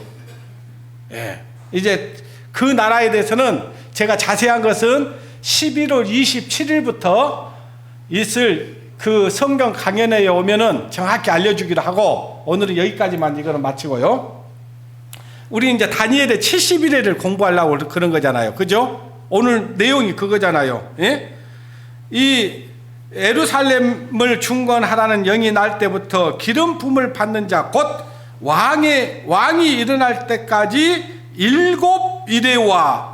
예. 이제 그 나라에 대해서는 제가 자세한 것은 11월 27일부터 있을 그 성경 강연회에 오면은 정확히 알려주기로 하고, 오늘은 여기까지만 이거는 마치고요. 우리 이제 다니엘의 71회를 공부하려고 그런 거잖아요. 그죠? 오늘 내용이 그거잖아요. 예? 이 예루살렘을 중건하라는 영이 날 때부터 기름 부음을 받는 자, 곧 왕이 일어날 때까지 7일에와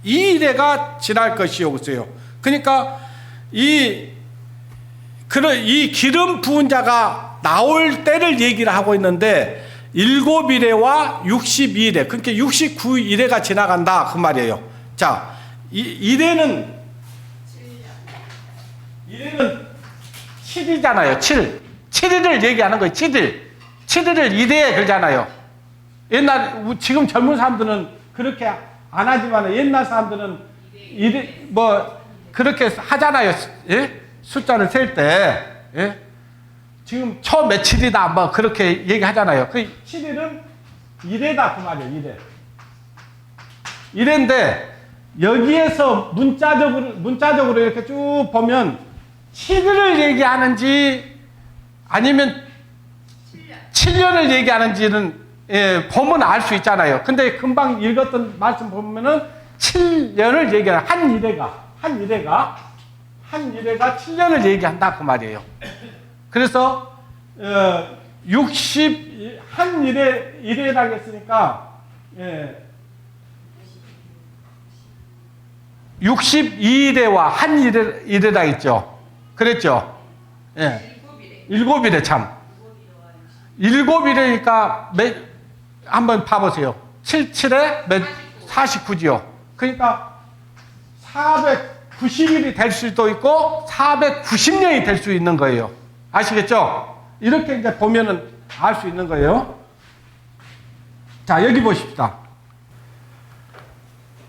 62일에가 지날 것이요. 그랬어요. 그러니까 이 기름 부은 자가 나올 때를 얘기를 하고 있는데, 7일에와 62일에, 그러니까 69일에가 지나간다 그 말이에요. 자, 일에는 7이잖아요. 7일을 얘기하는 거예요. 7일을 이래에 그러잖아요. 지금 젊은 사람들은 그렇게 안 하지만 옛날 사람들은 그렇게 하잖아요. 예? 숫자를 셀 때. 예? 지금 초 며칠이다 뭐 그렇게 얘기하잖아요. 그 7일은 이래다 그 말이에요. 이래인데, 여기에서 문자적으로 이렇게 쭉 보면 7일을 얘기하는지 아니면 7년을 얘기하는지는 보면 알 수 있잖아요. 근데 금방 읽었던 말씀 보면은 7년을 얘기하는, 한 일회가 7년을 얘기한다 그 말이에요. 그래서 한 일회라고 했으니까 62일에와 한 일회라 했죠. 그랬죠? 예. 7일에 참. 7일이니까 한번 봐보세요. 7에 49지요. 그러니까 490일이 될 수도 있고 490년이 될 수 있는 거예요. 아시겠죠? 이렇게 이제 보면은 알 수 있는 거예요. 자, 여기 보십시다.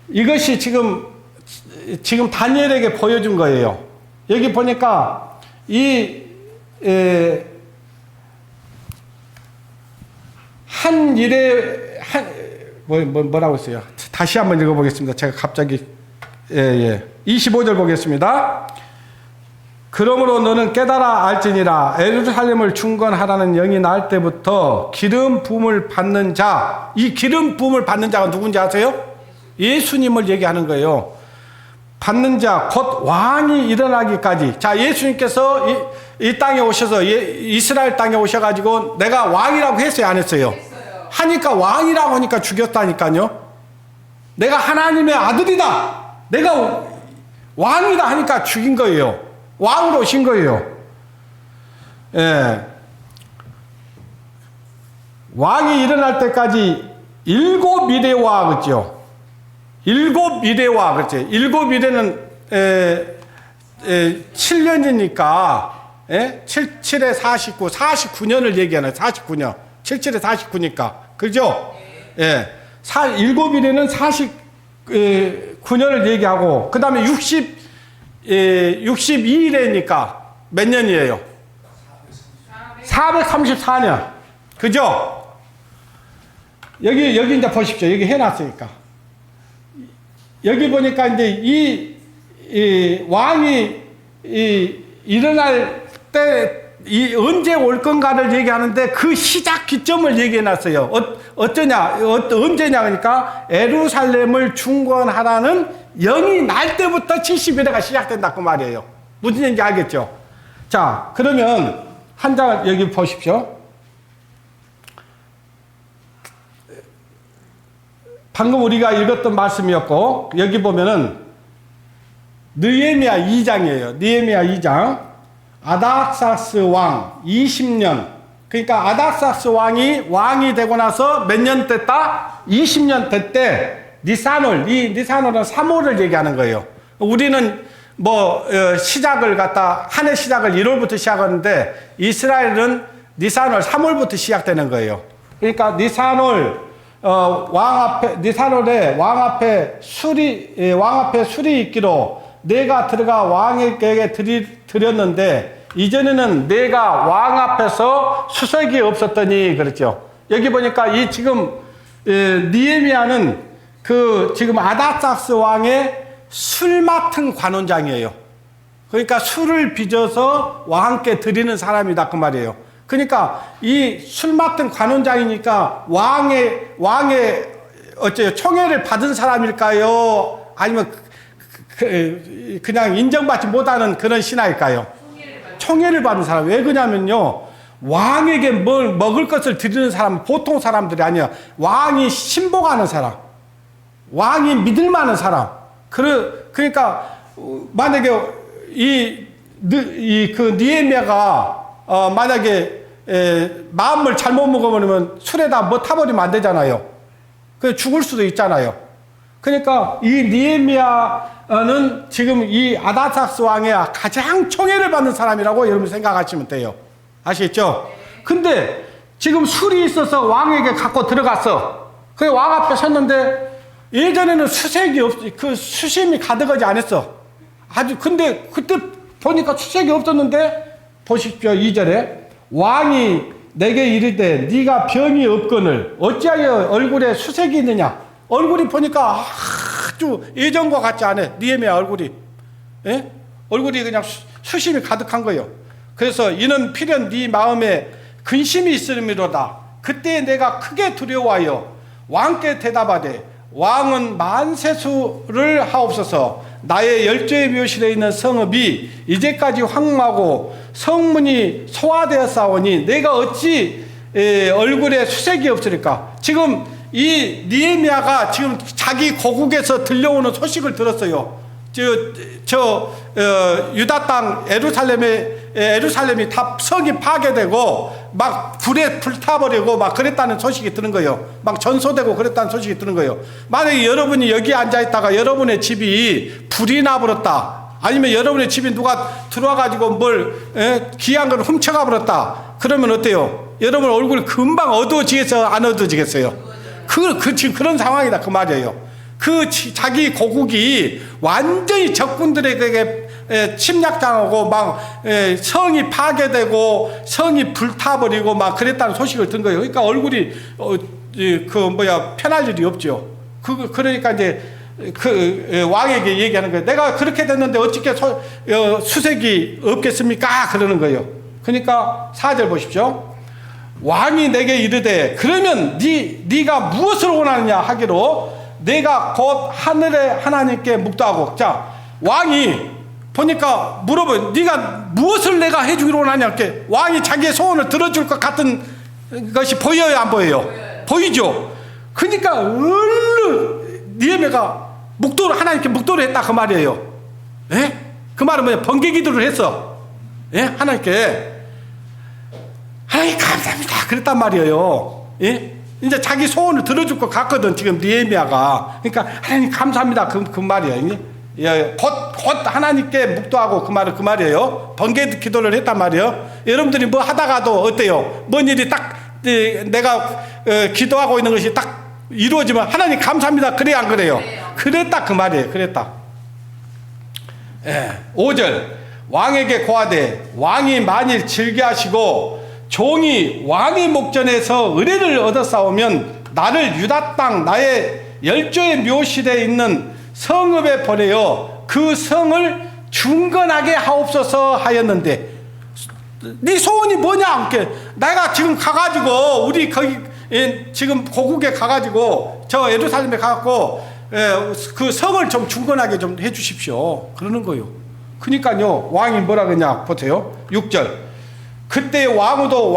이것이 지금 다니엘에게 보여준 거예요. 여기 보니까 한 일에 뭐라고 했어요? 다시 한번 읽어보겠습니다. 제가 갑자기 25절 보겠습니다. 그러므로 너는 깨달아 알지니라. 예루살렘을 중건하라는 영이 날 때부터 기름 부음을 받는 자, 이 기름 부음을 받는 자가 누군지 아세요? 예수님을 얘기하는 거예요. 받는 자, 곧 왕이 일어나기까지. 자, 예수님께서 이 땅에 오셔서 이스라엘 땅에 오셔가지고 내가 왕이라고 했어요, 안 했어요? 하니까 왕이라고 하니까 죽였다니까요. 내가 하나님의 아들이다, 내가 왕이다 하니까 죽인 거예요. 왕으로 오신 거예요. 예. 왕이 일어날 때까지 7일에와 그랬죠. 7일에와 그랬죠. 7일에는 7년이니까 7에 49, 49년을 얘기하는 49년. 7에 49니까. 그죠? 예. 7일에는 49년을 얘기하고, 그 다음에 62일이니까 몇 년이에요? 434년. 그죠? 여기 이제 보십시오. 여기 해놨으니까. 여기 보니까 이제 이 왕이 일어날 때 언제 올 건가를 얘기하는데 그 시작 기점을 얘기해놨어요. 언제냐 그러니까 예루살렘을 중건하라는 영이 날 때부터 70일에가 시작된다 그 말이에요. 무슨 얘기인지 알겠죠? 자, 그러면 한 장 여기 보십시오. 방금 우리가 읽었던 말씀이었고, 여기 보면은 느헤미야 2장이에요. 느헤미야 2장. 아닥사스 왕 20년, 그러니까 아닥사스 왕이 되고 나서 몇 년 됐다? 20년 됐대. 니산월, 이 니산월은 3월을 얘기하는 거예요. 우리는 시작을 갖다 한 해 시작을 1월부터 시작하는데 이스라엘은 니산월 3월부터 시작되는 거예요. 그러니까 니산월 니산월에 왕 앞에 술이 있기로 내가 들어가 왕에게 드렸는데 이전에는 내가 왕 앞에서 수색이 없었더니 그랬죠. 여기 보니까 이 지금 느헤미야는 그 지금 아닥사스 왕의 술 맡은 관원장이에요. 그러니까 술을 빚어서 왕께 드리는 사람이다 그 말이에요. 그러니까 이 술 맡은 관원장이니까 왕의 어째요? 총애를 받은 사람일까요? 아니면 그냥 인정받지 못하는 그런 신하일까요? 총애를 받은 사람. 왜 그러냐면요, 왕에게 뭘 먹을 것을 드리는 사람은 보통 사람들이 아니야. 왕이 신복하는 사람, 왕이 믿을 만한 사람. 그러니까 만약에 그 느헤미야가 만약에 마음을 잘못 먹어버리면 술에다 뭐 타버리면 안 되잖아요. 그 죽을 수도 있잖아요. 그러니까 이 느헤미야는 지금 이 아닥사스 왕의 가장 총애를 받는 사람이라고 여러분 생각하시면 돼요. 아시겠죠? 근데 지금 술이 있어서 왕에게 갖고 들어갔어. 그 왕 앞에 섰는데 예전에는 그 수심이 가득하지 않았어. 근데 그때 보니까 수색이 없었는데 보십시오. 2절에 왕이 내게 이르되 네가 병이 없거늘 어찌하여 얼굴에 수색이 있느냐. 얼굴이 보니까 아주 예전과 같지 않아. 느헤미야 얼굴이. 예? 얼굴이 그냥 수심이 가득한 거예요. 그래서 이는 필연 네 마음에 근심이 있음이로다. 그때 내가 크게 두려워하여 왕께 대답하되 왕은 만세수를 하옵소서. 나의 열조의 묘실에 있는 성읍이 이제까지 황무하고 성문이 소화되었사오니 내가 어찌 얼굴에 수색이 없으리까. 지금 이 느헤미야가 지금 자기 고국에서 들려오는 소식을 들었어요. 유다 땅 에루살렘이 다 성이 파괴되고 막 불에 불타버리고 막 그랬다는 소식이 드는 거예요. 막 전소되고 그랬다는 소식이 드는 거예요. 만약에 여러분이 여기 앉아있다가 여러분의 집이 불이 나버렸다, 아니면 여러분의 집에 누가 들어와가지고 뭘 귀한 걸 훔쳐가 버렸다, 그러면 어때요? 여러분 얼굴이 금방 어두워지겠어요? 안 어두워지겠어요? 지금 그런 상황이다 그 말이에요. 자기 고국이 완전히 적군들에게 침략당하고 막 성이 파괴되고 성이 불타버리고 막 그랬다는 소식을 든 거예요. 그러니까 얼굴이 편할 일이 없죠. 그러니까 이제 왕에게 얘기하는 거예요. 내가 그렇게 됐는데 어떻게 수색이 없겠습니까? 그러는 거예요. 그러니까 4절 보십시오. 왕이 내게 이르되 그러면 네가 무엇을 원하느냐 하기로 내가 곧 하늘의 하나님께 묵도하고. 자, 왕이 보니까 물어봐요. 네가 무엇을 내가 해주기로 원하냐. 이렇게 왕이 자기의 소원을 들어줄 것 같은 것이 보여요, 안 보여요? 보이죠. 그러니까 얼른 느헤미야가 하나님께 묵도를 했다 그 말이에요. 예? 그 말은 뭐야? 번개 기도를 했어. 예? 하나님께 하나님 감사합니다 그랬단 말이에요. 예? 이제 자기 소원을 들어줄 것 같거든 지금 느헤미야가. 그러니까 하나님 감사합니다 그 말이에요. 곧 하나님께 묵도하고 그 말이에요. 번개 기도를 했단 말이에요. 여러분들이 뭐 하다가도 어때요? 뭔 일이 딱 내가 기도하고 있는 것이 딱 이루어지면 하나님 감사합니다 그래야 안 그래요? 그랬다 그 말이에요. 그랬다. 5절 왕에게 고하되 왕이 만일 즐겨하시고 종이 왕의 목전에서 의뢰를 얻어싸우면 나를 유다 땅 나의 열조의 묘실에 있는 성읍에 보내어 그 성을 중건하게 하옵소서 하였는데 네 소원이 뭐냐? 내가 지금 가가지고 우리 거기 지금 고국에 가가지고 저 예루살렘에 가갖고 그 성을 좀 중건하게 좀 해주십시오 그러는 거예요. 그러니까요 왕이 뭐라 그러냐 보세요. 6절 그때 왕후도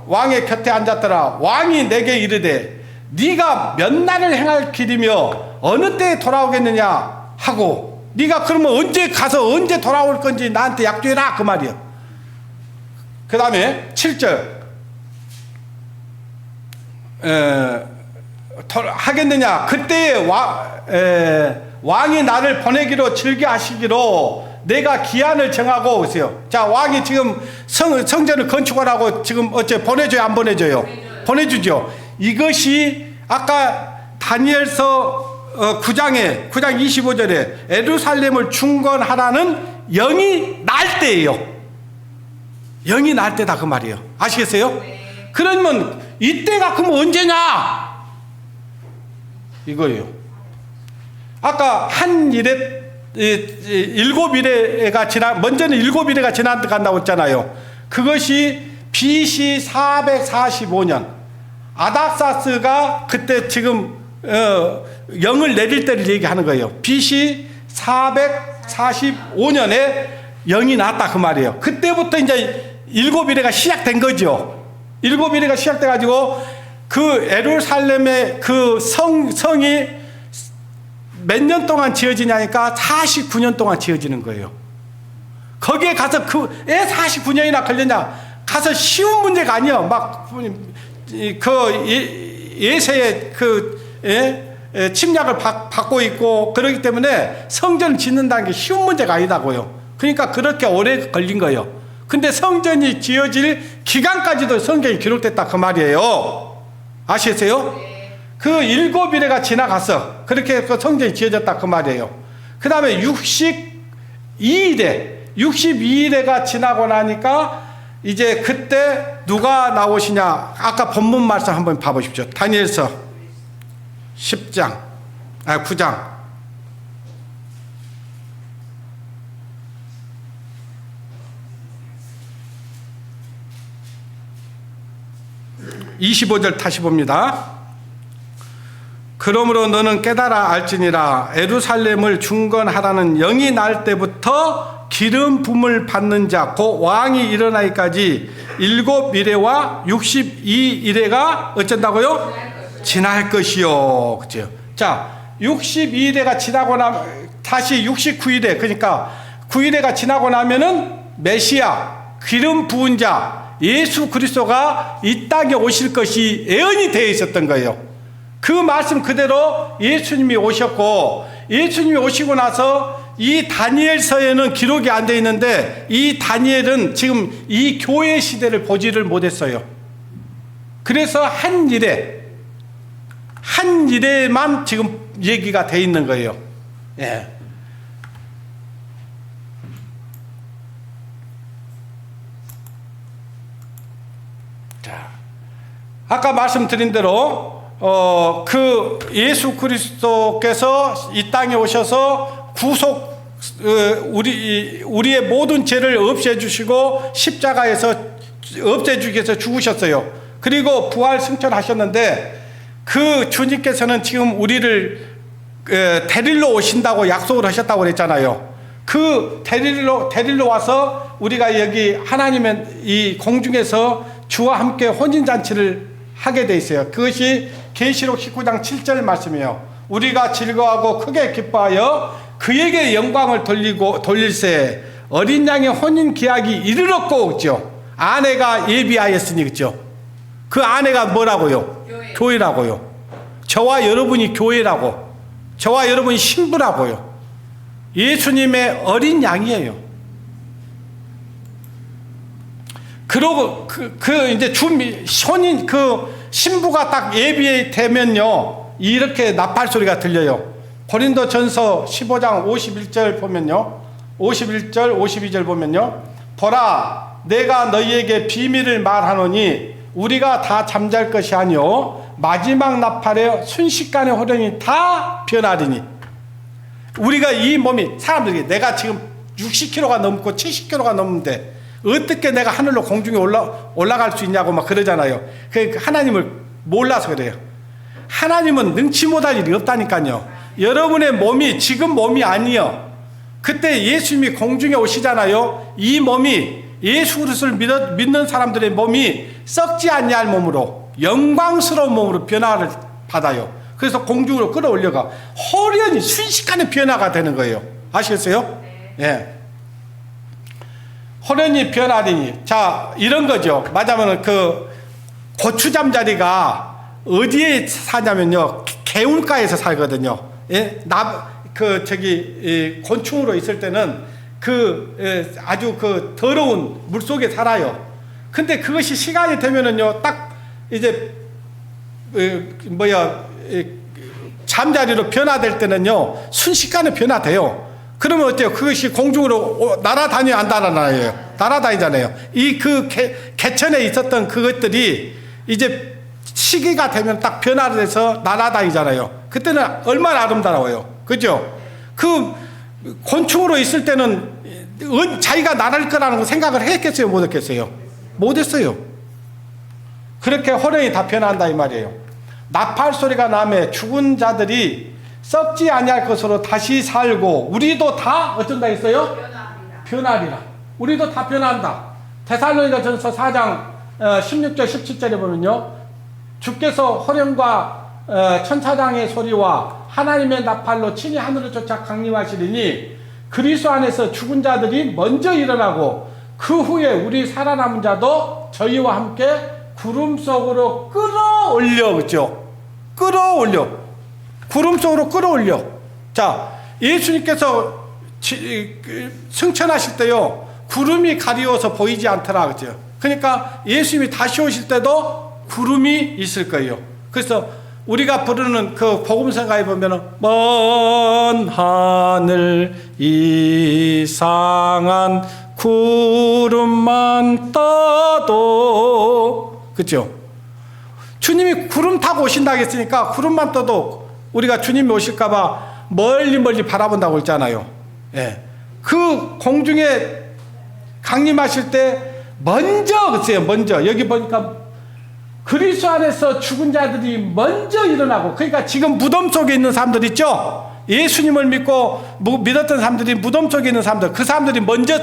왕의 곁에 앉았더라. 왕이 내게 이르되 네가 몇 날을 행할 길이며 어느 때에 돌아오겠느냐 하고 네가 그러면 언제 가서 언제 돌아올 건지 나한테 약조해라 그 말이야. 그 다음에 7절. 하겠느냐? 그때에 왕이 나를 보내기로 즐겨하시기로 내가 기한을 정하고 오세요. 자, 왕이 지금 성전을 건축하라고 지금 어째 보내줘요? 안 보내줘요? 보내주죠. 이것이 아까 다니엘서 9장 25절에 예루살렘을 중건하라는 영이 날 때예요. 영이 날 때다 그 말이에요. 아시겠어요? 그러면 이때가 그럼 언제냐? 이거예요. 아까 한 일에 7일에가 먼저는 7일에가 지나간다고 했잖아요. 그것이 BC 445년 아닥사스가 그때 지금 영을 내릴 때를 얘기하는 거예요. BC 445년에 영이 났다 그 말이에요. 그때부터 이제 7일에가 시작된 거죠. 7일에가 시작돼 가지고 그 예루살렘의 그 성이 몇 년 동안 지어지냐니까 49년 동안 지어지는 거예요. 거기에 가서 왜 49년이나 걸렸냐? 가서 쉬운 문제가 아니에요. 막 예세의 침략을 받고 있고 그렇기 때문에 성전을 짓는다는 게 쉬운 문제가 아니다고요. 그러니까 그렇게 오래 걸린 거예요. 근데 성전이 지어질 기간까지도 성경이 기록됐다 그 말이에요. 아시겠어요? 그 7일에가 지나갔어. 그렇게 그 성전이 지어졌다 그 말이에요. 그 다음에 62일에가 지나고 나니까 이제 그때 누가 나오시냐? 아까 본문 말씀 한번 봐보십시오. 다니엘서 9장 25절 다시 봅니다. 그러므로 너는 깨달아 알지니라. 예루살렘을 중건하라는 영이 날 때부터 기름 부음을 받는 자 곧 왕이 일어나기까지 7일에와 62일에가 어쩐다고요? 지날 것이요. 그죠? 자, 62일에가 지나고 나면 다시 69일에, 그러니까 9일에가 지나고 나면은 메시아 기름 부은 자 예수 그리스도가 이 땅에 오실 것이 예언이 되어 있었던 거예요. 그 말씀 그대로 예수님이 오셨고, 예수님이 오시고 나서 이 다니엘서에는 기록이 안 되어 있는데 이 다니엘은 지금 이 교회 시대를 보지를 못했어요. 그래서 한 일에만 지금 얘기가 되어 있는 거예요. 예. 자, 아까 말씀드린 대로 그 예수 그리스도께서 이 땅에 오셔서 우리의 모든 죄를 없애주시고 십자가에서 없애주기 위해서 죽으셨어요. 그리고 부활 승천하셨는데 그 주님께서는 지금 우리를 데리러 오신다고 약속을 하셨다고 그랬잖아요. 그 데리러 와서 우리가 여기 하나님의 이 공중에서 주와 함께 혼인잔치를 하게 돼 있어요. 그것이 계시록 19장 7절 말씀이에요. 우리가 즐거워하고 크게 기뻐하여 그에게 영광을 돌릴세. 어린 양의 혼인 기약이 이르렀고, 그죠? 아내가 예비하였으니, 그죠? 그 아내가 뭐라고요? 교회라고요. 저와 여러분이 교회라고. 저와 여러분이 신부라고요. 예수님의 어린 양이에요. 그러고 이제 혼인 신부가 딱 예비되면요, 이렇게 나팔 소리가 들려요. 고린도전서 15장 51절 보면요, 51절 52절 보면요, 보라 내가 너희에게 비밀을 말하노니 우리가 다 잠잘 것이 아니요 마지막 나팔에 순식간에 호련히 다 변하리니. 우리가 이 몸이, 사람들이 내가 지금 60kg가 넘고 70kg가 넘는데 어떻게 내가 하늘로 공중에 올라갈 수 있냐고 막 그러잖아요. 하나님을 몰라서 그래요. 하나님은 능치 못할 일이 없다니까요. 여러분의 몸이 지금 몸이 아니요, 그때 예수님이 공중에 오시잖아요. 이 몸이 예수 그리스도를 믿는 사람들의 몸이 썩지 않냐 할 몸으로, 영광스러운 몸으로 변화를 받아요. 그래서 공중으로 끌어올려가 호련히 순식간에 변화가 되는 거예요. 아시겠어요? 예. 호련히 변하리니. 자, 이런 거죠. 맞아면 그 고추 잠자리가 어디에 사냐면요, 개울가에서 살거든요. 예? 곤충으로 있을 때는 아주 더러운 물 속에 살아요. 근데 그것이 시간이 되면은요, 딱 이제 잠자리로 변화될 때는요, 순식간에 변화돼요. 그러면 어때요? 그것이 공중으로 날아다녀요, 안 날아다녀요? 날아다니잖아요. 개천에 있었던 그것들이 이제 시기가 되면 딱 변화를 해서 날아다니잖아요. 그때는 얼마나 아름다워요. 그죠? 그 곤충으로 있을 때는 자기가 날을 거라는 거 생각을 했겠어요? 못 했겠어요? 못 했어요. 그렇게 호련히 다 변한다 이 말이에요. 나팔 소리가 나매 죽은 자들이 썩지 아니할 것으로 다시 살고 우리도 다 어쩐다 했어요? 변하리라. 우리도 다 변한다. 데살로니가전서 4장 16절 17절에 보면요, 주께서 호련과 천사장의 소리와 하나님의 나팔로 친히 하늘을 쫓아 강림하시리니 그리스도 안에서 죽은 자들이 먼저 일어나고 그 후에 우리 살아남은 자도 저희와 함께 구름 속으로 끌어올려. 그죠? 끌어올려. 구름 속으로 끌어올려. 자, 예수님께서 승천하실 때요, 구름이 가리워서 보이지 않더라. 그죠? 그러니까 예수님이 다시 오실 때도 구름이 있을 거예요. 그래서 우리가 부르는 그 복음성가에 보면은 먼 하늘 이상한 구름만 떠도, 그죠? 주님이 구름 타고 오신다고 했으니까 구름만 떠도 우리가 주님이 오실까봐 멀리 멀리 바라본다고 했잖아요. 예. 그 공중에 강림하실 때 먼저, 글쎄요, 먼저 여기 보니까 그리스도 안에서 죽은 자들이 먼저 일어나고, 그러니까 지금 무덤 속에 있는 사람들 있죠? 예수님을 믿었던 사람들이 무덤 속에 있는 사람들, 그 사람들이 먼저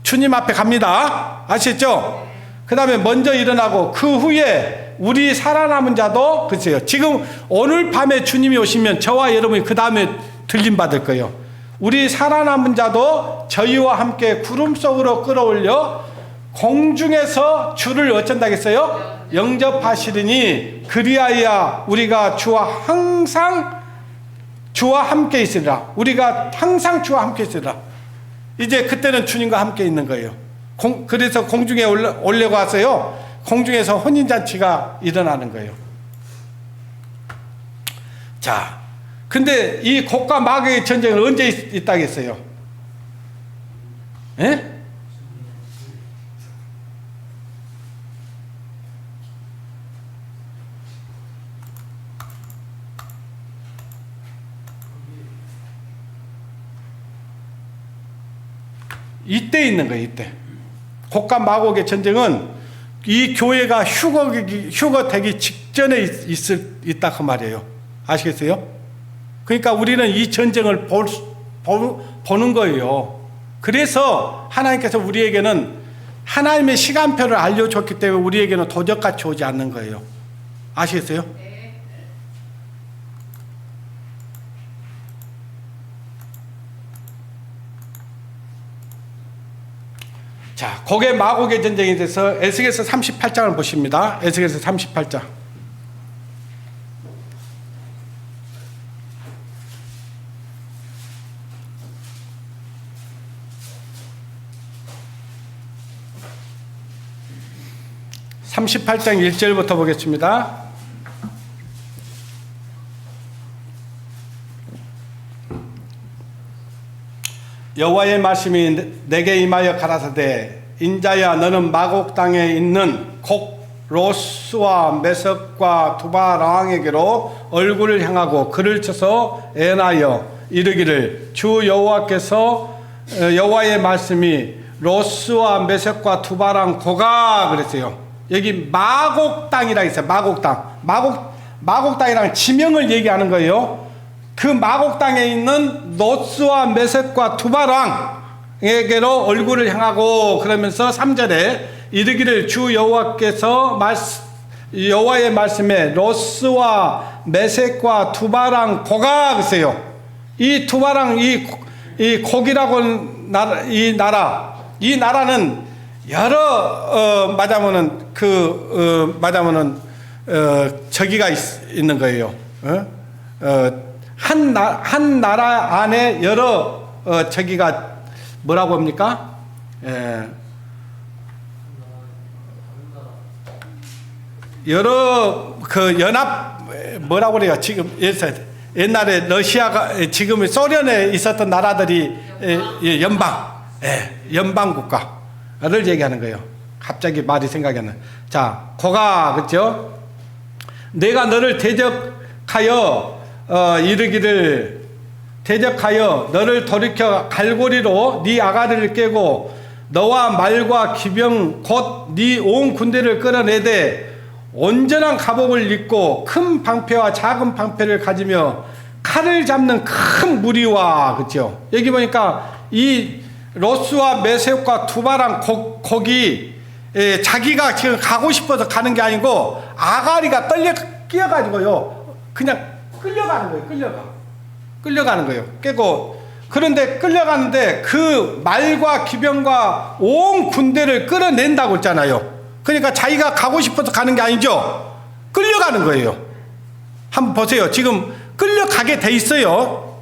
주님 앞에 갑니다. 아시겠죠? 그 다음에 먼저 일어나고 그 후에 우리 살아남은 자도, 글쎄요, 지금 오늘 밤에 주님이 오시면 저와 여러분이 그 다음에 들림 받을 거예요. 우리 살아남은 자도 저희와 함께 구름 속으로 끌어올려 공중에서 주를 어쩐다겠어요? 영접하시리니 그리하여 우리가 주와 함께 있으리라. 우리가 항상 주와 함께 있으리라. 이제 그때는 주님과 함께 있는 거예요. 그래서 공중에 올라가서요, 공중에서 혼인잔치가 일어나는 거예요. 자, 근데 이 곡과 마귀의 전쟁은 언제 있다겠어요? 예? 이때 있는 거예요. 이때 곡과 마곡의 전쟁은 이 교회가 휴거되기 직전에 있다 그 말이에요. 아시겠어요? 그러니까 우리는 이 전쟁을 보는 거예요. 그래서 하나님께서 우리에게는 하나님의 시간표를 알려줬기 때문에 우리에게는 도적같이 오지 않는 거예요. 아시겠어요? 자, 곡의 마곡의 전쟁에 대해서 에스겔서 38장을 보십니다. 에스겔서 38장. (38장) 1절부터 보겠습니다. 여호와의 말씀이 내게 임하여 가라사대 인자야 너는 마곡 땅에 있는 곡 로스와 메석과 두발 왕에게로 얼굴을 향하고 글을 쳐서 애나여 이르기를 주 여호와께서 여호와의 말씀이 로스와 메석과 두발 왕 고가 그랬어요. 여기 마곡 땅이라 했어요. 마곡 땅. 마곡 땅이라는 지명을 얘기하는 거예요. 그 마곡 땅에 있는 노스와 메섹과 두발왕에게로 얼굴을 향하고 그러면서 3절에 이르기를 주 여호와께서 여호와의 말씀에 노스와 메섹과 두발왕 고가 그랬어요. 이 두발왕 이 곡이라고 이 나라 이 나라는 여러 저기가 있는 거예요. 한 나라 안에 여러 저기가 뭐라고 합니까? 여러 그 연합 뭐라고 그래요? 지금 옛날에 러시아가 지금 소련에 있었던 나라들이 연방 국가를 얘기하는 거예요. 갑자기 말이 생각이 안 나요. 자, 고가 그렇죠? 내가 너를 대적하여 이르기를 대적하여 너를 돌이켜 갈고리로 네 아가리를 깨고 너와 말과 기병 곧 네 온 군대를 끌어내되 온전한 갑옷을 입고 큰 방패와 작은 방패를 가지며 칼을 잡는 큰 무리와 그렇죠? 여기 보니까 이 로스와 메섹과 두바랑 거기 자기가 지금 가고 싶어서 가는 게 아니고 아가리가 끼어가지고요 그냥 끌려가는 거예요. 끌려가는 거예요. 깨고 그런데 끌려가는데 그 말과 기병과 온 군대를 끌어낸다고 했잖아요. 그러니까 자기가 가고 싶어서 가는 게 아니죠. 끌려가는 거예요. 한번 보세요. 지금 끌려가게 돼 있어요.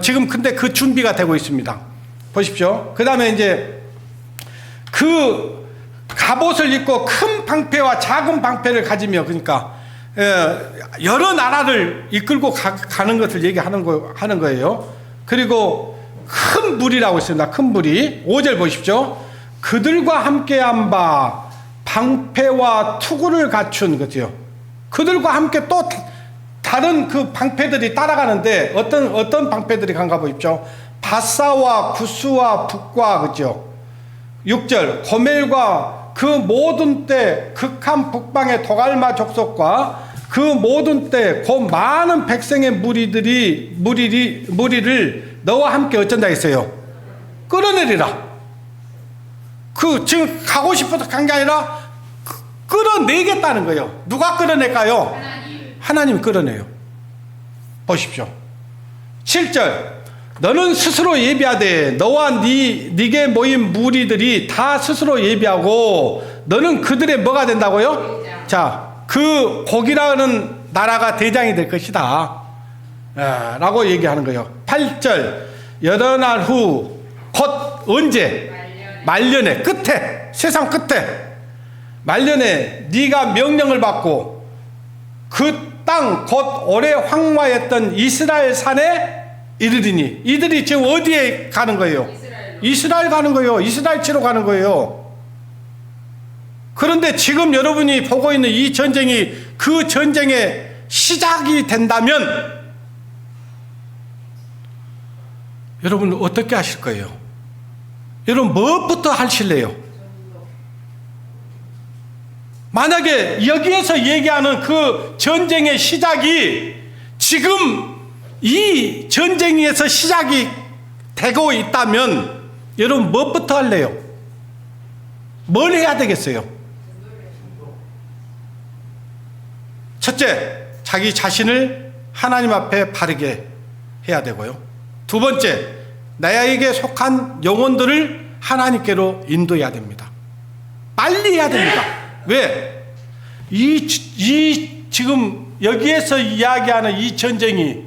지금 근데 그 준비가 되고 있습니다. 보십시오. 그 다음에 이제 그 갑옷을 입고 큰 방패와 작은 방패를 가지며 그러니까 여러 나라를 이끌고 가는 것을 얘기하는 거예요. 그리고 큰 무리라고 있습니다. 큰 무리. 5절 보십시오. 그들과 함께한 바 방패와 투구를 갖춘 거죠. 그들과 함께 또 다른 그 방패들이 따라가는데 어떤 방패들이 간가 보십시오. 바사와 구스와 북과 그죠. 6절 고멜과 그 모든 때 극한 북방의 도갈마 족속과 그 모든 때 그 많은 백성의 무리를 너와 함께 어쩐다 했어요. 끌어내리라. 그 지금 가고 싶어서 간 게 아니라 끌어내겠다는 거예요. 누가 끌어낼까요? 하나님이 끌어내요. 보십시오. 7절 너는 스스로 예비하되 너와 네게 모인 무리들이 다 스스로 예비하고 너는 그들의 뭐가 된다고요? 자, 그 곡이라는 나라가 대장이 될 것이다 라고 얘기하는 거예요. 8절 여러 날 후 곧 언제? 말년에 끝에 세상 끝에 말년에 네가 명령을 받고 그 땅 곧 오래 황무했던 이스라엘 산에 이르리니 이들이 지금 어디에 가는 거예요? 이스라엘 가는 거예요. 이스라엘 치러 가는 거예요. 그런데 지금 여러분이 보고 있는 이 전쟁이 그 전쟁의 시작이 된다면 여러분 어떻게 하실 거예요? 여러분 무엇부터 하실래요? 만약에 여기에서 얘기하는 그 전쟁의 시작이 지금 이 전쟁에서 시작이 되고 있다면 여러분 무엇부터 할래요? 뭘 해야 되겠어요? 첫째, 자기 자신을 하나님 앞에 바르게 해야 되고요. 두 번째, 나에게 속한 영혼들을 하나님께로 인도해야 됩니다. 빨리 해야 됩니다. 왜? 지금 여기에서 이야기하는 이 전쟁이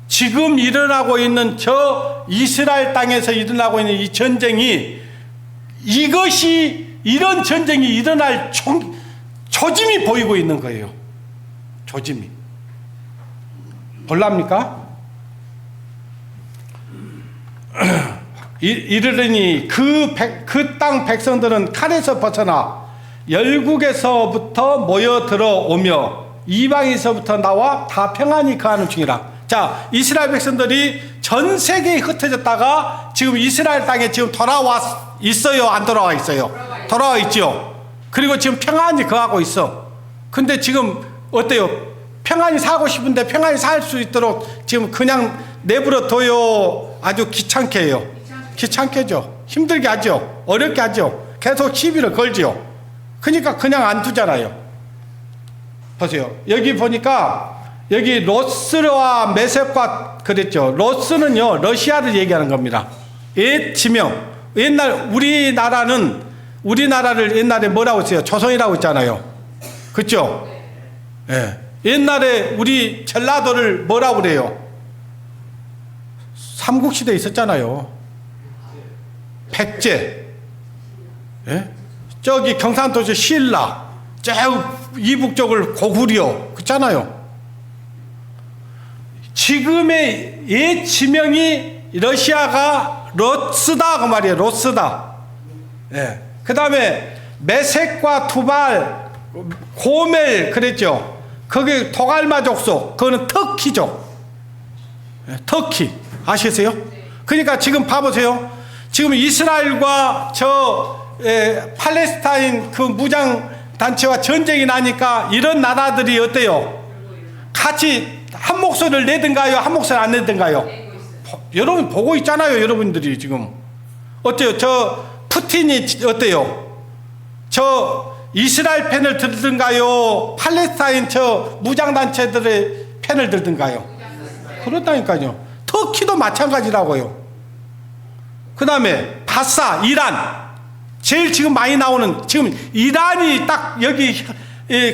지금 일어나고 있는 저 이스라엘 땅에서 일어나고 있는 이 전쟁이 이런 전쟁이 일어날 조짐이 보이고 있는 거예요. 조짐이. 볼랍니까? 이르르니 그 땅 백성들은 칼에서 벗어나 열국에서부터 모여 들어오며 이방에서부터 나와 다 평안히 거하는 중이라. 자, 이스라엘 백성들이 전 세계에 흩어졌다가 지금 이스라엘 땅에 지금 돌아와 있어요? 안 돌아와 있어요? 돌아와 있죠. 그리고 지금 평안히 거하고 있어. 근데 지금 어때요? 평안히 살고 싶은데 평안히 살 수 있도록 지금 그냥 내버려 둬요? 아주 귀찮게 해요? 귀찮게 하죠. 힘들게 하죠. 어렵게 하죠. 계속 시비를 걸죠. 그러니까 그냥 안 두잖아요. 보세요. 여기 보니까 여기 로스와 메섹과 그랬죠. 로스는요 러시아를 얘기하는 겁니다. 옛 지명 옛날 우리나라를 옛날에 뭐라고 했어요? 조선이라고 했잖아요. 그렇죠? 예. 옛날에 우리 전라도를 뭐라고 그래요? 삼국시대에 있었잖아요. 백제. 예? 저기 경상도에서 신라, 저 이북 쪽을 고구려, 그렇잖아요. 지금의 옛 지명이 러시아가 로스다 그 말이에요. 로스다. 예. 그 다음에 메색과 투발, 고멜 그랬죠. 거기 토갈마 족속, 그거는 터키족. 예. 터키 아시겠어요? 그러니까 지금 봐보세요. 지금 이스라엘과 팔레스타인 그 무장 단체와 전쟁이 나니까 이런 나라들이 어때요? 같이 한 목소리를 내든가요? 한 목소리 안 내든가요? 여러분 보고 있잖아요. 여러분들이 지금 어때요? 저 푸틴이 어때요? 저 이스라엘 편을 들든가요? 팔레스타인 저 무장단체들의 편을 들든가요? 그렇다니까요. 터키도 마찬가지라고요. 그 다음에 바사, 이란. 제일 지금 많이 나오는, 지금 이란이 딱 여기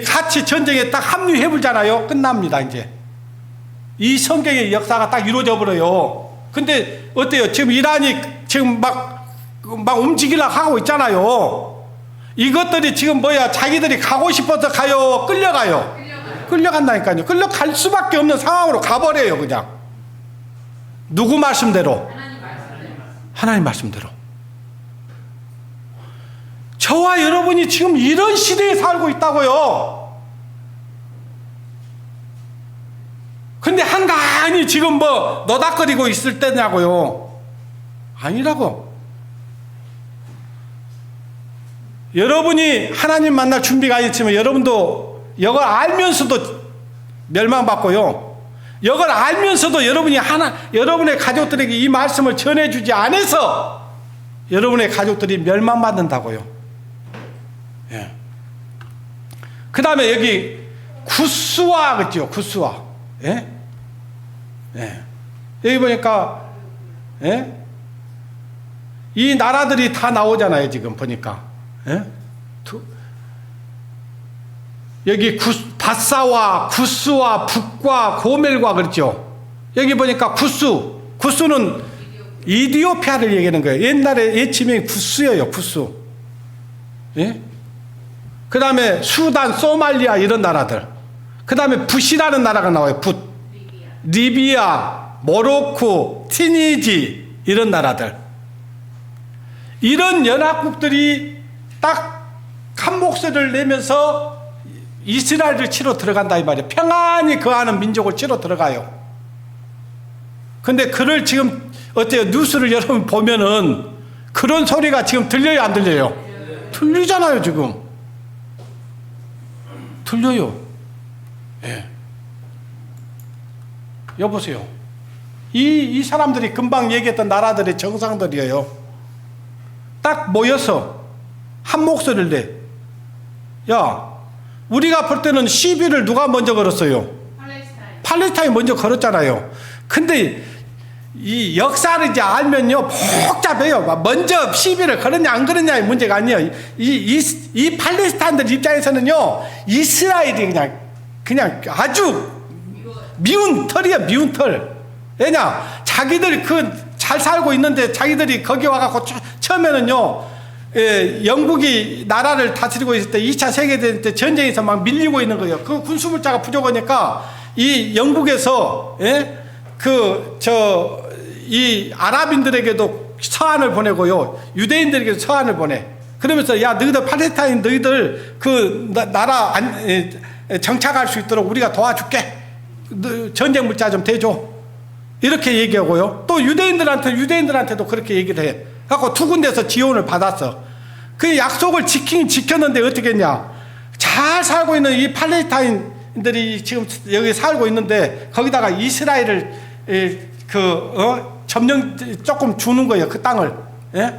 같이 전쟁에 딱 합류해 보잖아요. 끝납니다, 이제. 이 성경의 역사가 딱 이루어져 버려요. 근데 어때요? 지금 이란이 지금 막 움직이려고 하고 있잖아요. 이것들이 지금 뭐야? 자기들이 가고 싶어서 가요? 끌려가요? 끌려간다니까요. 끌려갈 수밖에 없는 상황으로 가버려요, 그냥. 누구 말씀대로? 하나님 말씀대로. 저와 여러분이 지금 이런 시대에 살고 있다고요. 근데 한간히 지금 뭐 노닥거리고 있을 때냐고요. 아니라고. 여러분이 하나님 만날 준비가 있으면 여러분도 이걸 알면서도 멸망받고요. 이걸 알면서도 여러분이 여러분의 가족들에게 이 말씀을 전해주지 않아서 여러분의 가족들이 멸망받는다고요. 예. 그 다음에 여기 구스와 그죠? 구스와. 예? 예. 여기 보니까 예? 이 나라들이 다 나오잖아요. 지금 보니까 예? 여기 바사와 구스와 북과 고멜과 그렇죠. 여기 보니까 구스는 이디오피아를 얘기하는 거예요. 옛날에 옛 지명이 구스예요. 구스. 예? 그 다음에 수단, 소말리아 이런 나라들. 그 다음에 붓이라는 나라가 나와요. 붓. 리비아, 모로코, 티니지 이런 나라들. 이런 연합국들이 딱 한 목소리를 내면서 이스라엘을 치러 들어간다 이 말이에요. 평안히 거하는 민족을 치러 들어가요. 근데 그를 지금 어때요? 뉴스를 여러분 보면은 그런 소리가 지금 들려요, 안 들려요? 들리잖아요, 지금. 들려요. 예. 여보세요. 이 사람들이 금방 얘기했던 나라들의 정상들이에요. 딱 모여서 한 목소리를 내. 야, 우리가 볼 때는 시비를 누가 먼저 걸었어요? 팔레스타인 먼저 걸었잖아요. 근데 이 역사를 이제 알면요 복잡해요. 먼저 시비를 걸었냐 안 걸었냐의 문제가 아니에요. 이 팔레스타인들 입장에서는요 이스라엘이 그냥 아주 미운 털이야, 미운 털. 왜냐? 자기들이 잘 살고 있는데 자기들이 거기 와갖고 처음에는요 영국이 나라를 다스리고 있을 때 2차 세계대전 때 전쟁에서 막 밀리고 있는 거예요. 그 군수물자가 부족하니까 이 영국에서 이 아랍인들에게도 서한을 보내고요. 유대인들에게도 서한을 보내. 그러면서 야, 너희들 팔레스타인 너희들 나라 정착할 수 있도록 우리가 도와줄게. 전쟁 물자 좀 대줘. 이렇게 얘기하고요. 또 유대인들한테도 그렇게 얘기를 해. 갖고 두 군데서 지원을 받았어. 그 약속을 지켰는데 어떻게 했냐. 잘 살고 있는 이 팔레스타인들이 지금 여기 살고 있는데 거기다가 이스라엘을 점령 조금 주는 거예요. 그 땅을. 예?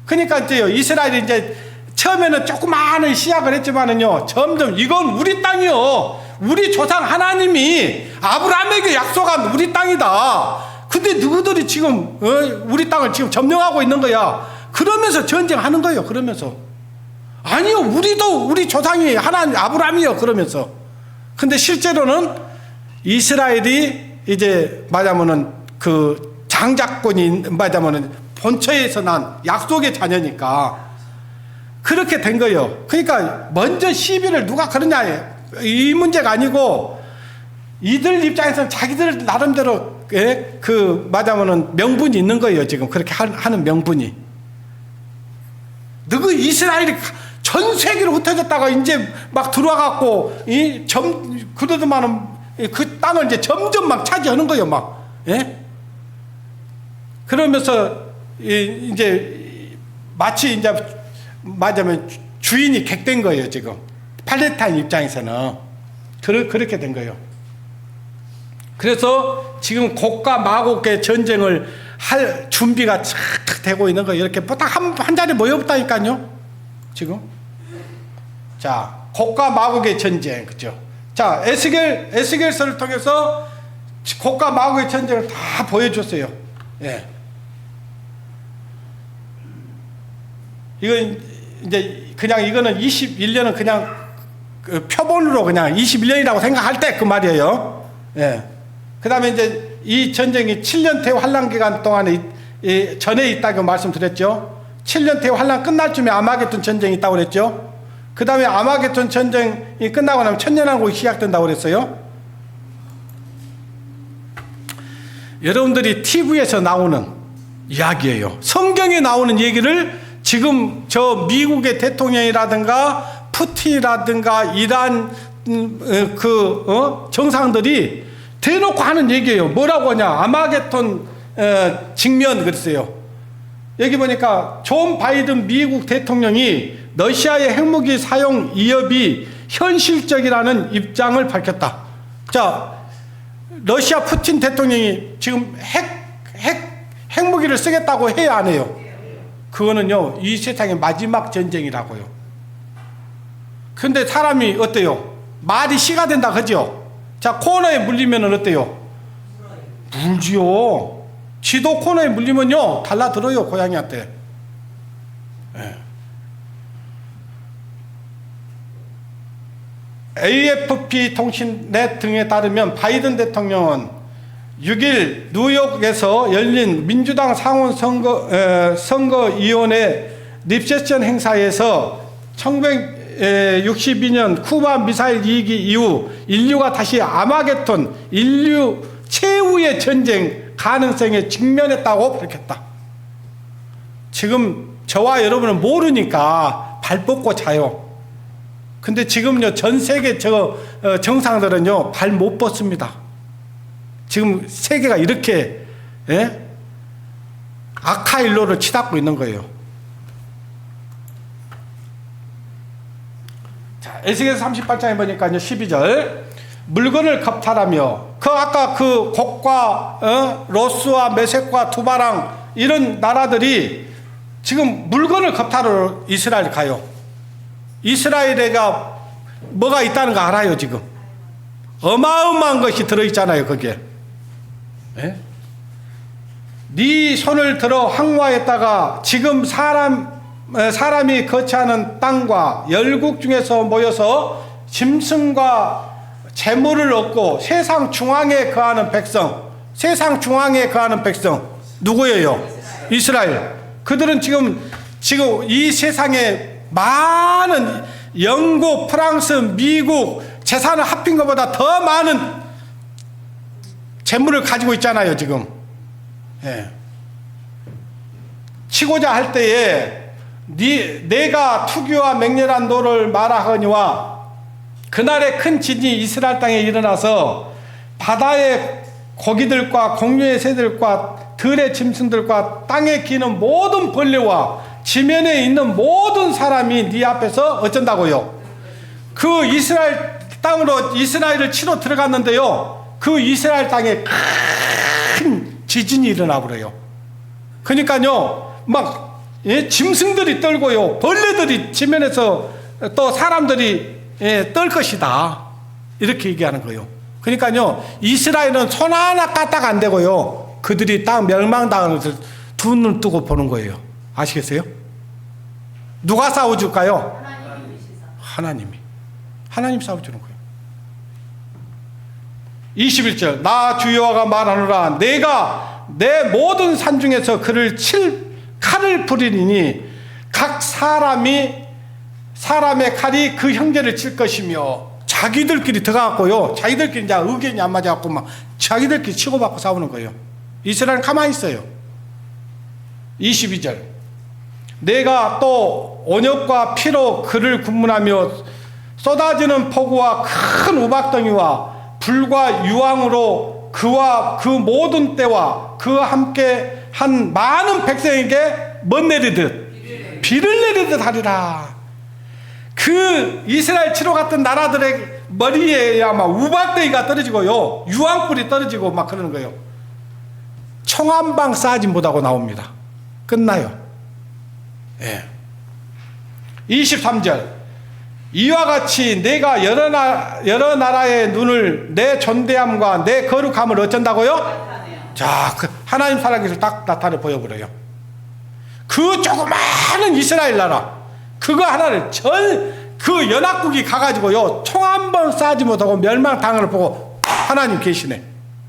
그러니까 이제요. 이스라엘이 이제 처음에는 조그마한 시작을 했지만은요. 점점 이건 우리 땅이요. 우리 조상 하나님이 아브라함에게 약속한 우리 땅이다. 근데 누구들이 지금 우리 땅을 지금 점령하고 있는 거야. 그러면서 전쟁하는 거예요. 그러면서 아니요, 우리 조상이 하나님 아브라함이요. 그러면서 근데 실제로는 이스라엘이 이제 말하자면은 그 장자권이 말하자면은 본처에서 난 약속의 자녀니까 그렇게 된 거예요. 그러니까 먼저 시비를 누가 걸었냐 이 문제가 아니고 이들 입장에서는 자기들 나름대로 그 말하자면은 명분이 있는 거예요. 지금 그렇게 하는 명분이. 너그 이스라엘이 전 세계로 흩어졌다가 이제 막 들어와갖고 그러더만은 그 땅을 이제 점점 막 차지하는 거예요. 막 그러면서 이제 마치 이제 말하자면 주인이 객된 거예요. 지금 팔레스타인 입장에서는 그렇게 된 거예요. 그래서 지금 곡과 마곡의 전쟁을 할 준비가 착 되고 있는 거예요. 이렇게 딱 한 자리 모여있다니까요. 지금 자, 곡과 마곡의 전쟁, 그죠? 자, 에스겔서를 통해서 곡과 마곡의 전쟁을 다 보여줬어요. 예. 이건 이제 그냥 이거는 21년은 그냥 그 표본으로 그냥 21년이라고 생각할 때 그 말이에요. 예. 그 다음에 이제 이 전쟁이 7년 태후 환란 기간 동안에 전에 있다고 말씀드렸죠. 7년 태후 환란 끝날 쯤에 아마겟돈 전쟁이 있다고 그랬죠. 그 다음에 아마겟돈 전쟁이 끝나고 나면 천년왕국이 시작된다고 그랬어요. 여러분들이 TV에서 나오는 이야기예요. 성경에 나오는 얘기를 지금 저 미국의 대통령이라든가 푸틴이라든가 이란 정상들이 대놓고 하는 얘기예요. 뭐라고 하냐? 아마겟돈 직면 그랬어요. 여기 보니까 존 바이든 미국 대통령이 러시아의 핵무기 사용 위협이 현실적이라는 입장을 밝혔다. 자, 러시아 푸틴 대통령이 지금 핵무기를 쓰겠다고 해야 안 해요? 그거는요, 이 세상의 마지막 전쟁이라고요. 근데 사람이 어때요? 말이 씨가 된다, 그죠? 자, 코너에 물리면 어때요? 물지요. 지도 코너에 물리면요, 달라들어요, 고양이한테. 네. AFP 통신넷 등에 따르면 바이든 대통령은 6일 뉴욕에서 열린 민주당 상원 선거위원회 립세션 행사에서 1962년 쿠바 미사일 위기 이후 인류가 다시 아마겟돈 인류 최후의 전쟁 가능성에 직면했다고 밝혔다. 지금 저와 여러분은 모르니까 발 뻗고 자요. 근데 지금요, 전 세계 정상들은요, 발 못 뻗습니다. 지금 세계가 이렇게, 악화일로를 치닫고 있는 거예요. 자, 에스겔 38장에 보니까요, 12절. 물건을 겁탈하며, 아까 그 곡과, 로스와 메섹과 두바랑 이런 나라들이 지금 물건을 겁탈하러 이스라엘 가요. 이스라엘에가 뭐가 있다는 거 알아요, 지금. 어마어마한 것이 들어있잖아요, 거기에. 네 손을 들어 항구하였다가 지금 사람이 거처하는 땅과 열국 중에서 모여서 짐승과 재물을 얻고 세상 중앙에 거하는 백성, 누구예요? 이스라엘. 그들은 지금 이 세상에 많은 영국, 프랑스, 미국 재산을 합힌 것보다 더 많은 재물을 가지고 있잖아요, 지금. 치고자 할 때에 내가 투기와 맹렬한 노를 말하거니와 그날의 큰 진이 이스라엘 땅에 일어나서 바다의 고기들과 공중의 새들과 들의 짐승들과 땅에 기는 모든 벌레와 지면에 있는 모든 사람이 네 앞에서 어쩐다고요? 그 이스라엘 땅으로 이스라엘을 치러 들어갔는데요, 그 이스라엘 땅에 큰 지진이 일어나 버려요. 그러니까요, 막 짐승들이 떨고요, 벌레들이 지면에서 또 사람들이 떨 것이다, 이렇게 얘기하는 거예요. 그러니까요, 이스라엘은 손 하나 까딱 안 되고요, 그들이 딱 멸망당하는 것을 두 눈을 뜨고 보는 거예요. 아시겠어요? 누가 싸워줄까요? 하나님이. 하나님 싸워주는 거예요. 21절 나 주여와가 말하노라 내가 내 모든 산 중에서 그를 칠 칼을 부리니 각 사람의 칼이 그 형제를 칠 것이며 자기들끼리 들어갔고요. 자기들끼리 이제 의견이 안 맞아갖고 막 자기들끼리 치고받고 싸우는 거예요. 이스라엘은 가만히 있어요. 22절 내가 또 온역과 피로 그를 군문하며 쏟아지는 폭우와 큰 우박덩이와 불과 유황으로 그와 그 모든 때와 그와 함께 한 많은 백성에게 뭐 내리듯 비를 내리듯 하리라. 그 이스라엘 치러 갔던 나라들의 머리에 막 우박덩이가 떨어지고요, 유황불이 떨어지고 막 그러는 거예요. 총 한 방 쏴지 못하고 나옵니다. 끝나요. 예. 23절 이와 같이 내가 여러 나라의 눈을 내 존대함과 내 거룩함을 어쩐다고요? 자, 그 하나님 살아계실 딱 나타내 보여버려요. 그 조그마한 이스라엘 나라 그거 하나를 그 연합국이 가가지고요 총 한 번 쏴지 못하고 멸망당하는 걸 보고 하나님 계시네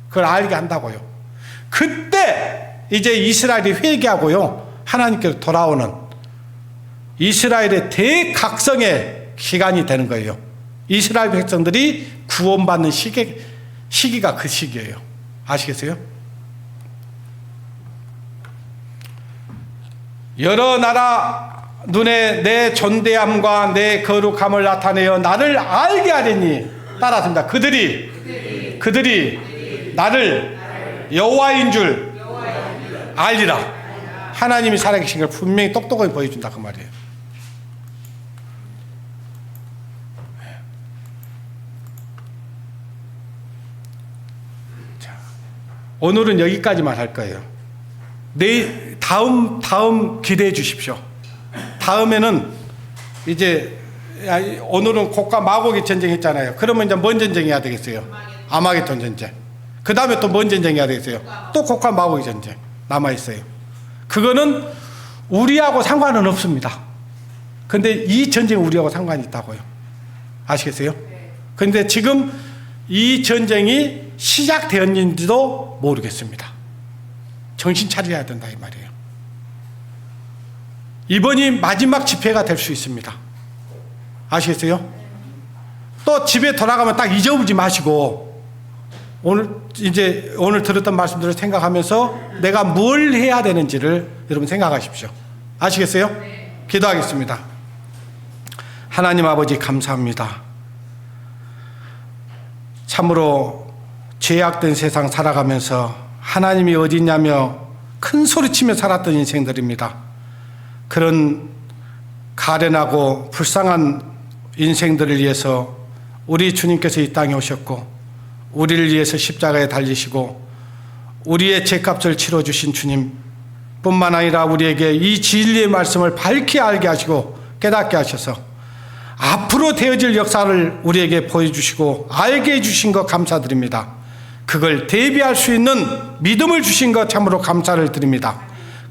그걸 알게 한다고요. 그때 이제 이스라엘이 회개하고요 하나님께로 돌아오는 이스라엘의 대각성의 기간이 되는 거예요. 이스라엘 백성들이 구원받는 시기가 그 시기예요. 아시겠어요? 여러 나라 눈에 내 존대함과 내 거룩함을 나타내어 나를 알게 하리니 따라합니다. 그들이 나를 여호와인 줄 알리라. 하나님이 살아계신 걸 분명히 똑똑하게 보여준다 그 말이에요. 자, 오늘은 여기까지만 할 거예요. 다음 기대해 주십시오. 다음에는 이제 오늘은 곡과 마곡의 전쟁 했잖아요. 그러면 이제 뭔 전쟁 해야 되겠어요? 아마겟돈 전쟁. 그 다음에 또 뭔 전쟁 해야 되겠어요? 또 곡과 마곡의 전쟁 남아있어요. 그거는 우리하고 상관은 없습니다. 근데 이 전쟁은 우리하고 상관이 있다고요. 아시겠어요? 그런데 지금 이 전쟁이 시작되었는지도 모르겠습니다. 정신 차려야 된다 이 말이에요. 이번이 마지막 집회가 될 수 있습니다. 아시겠어요? 또 집에 돌아가면 딱 잊어버리지 마시고 오늘 들었던 말씀들을 생각하면서 내가 뭘 해야 되는지를 여러분 생각하십시오. 아시겠어요? 기도하겠습니다. 하나님 아버지 감사합니다. 참으로 죄악된 세상 살아가면서 하나님이 어디냐며 큰 소리치며 살았던 인생들입니다. 그런 가련하고 불쌍한 인생들을 위해서 우리 주님께서 이 땅에 오셨고 우리를 위해서 십자가에 달리시고 우리의 죄값을 치러주신 주님 뿐만 아니라 우리에게 이 진리의 말씀을 밝히 알게 하시고 깨닫게 하셔서 앞으로 되어질 역사를 우리에게 보여주시고 알게 해주신 것 감사드립니다. 그걸 대비할 수 있는 믿음을 주신 것 참으로 감사를 드립니다.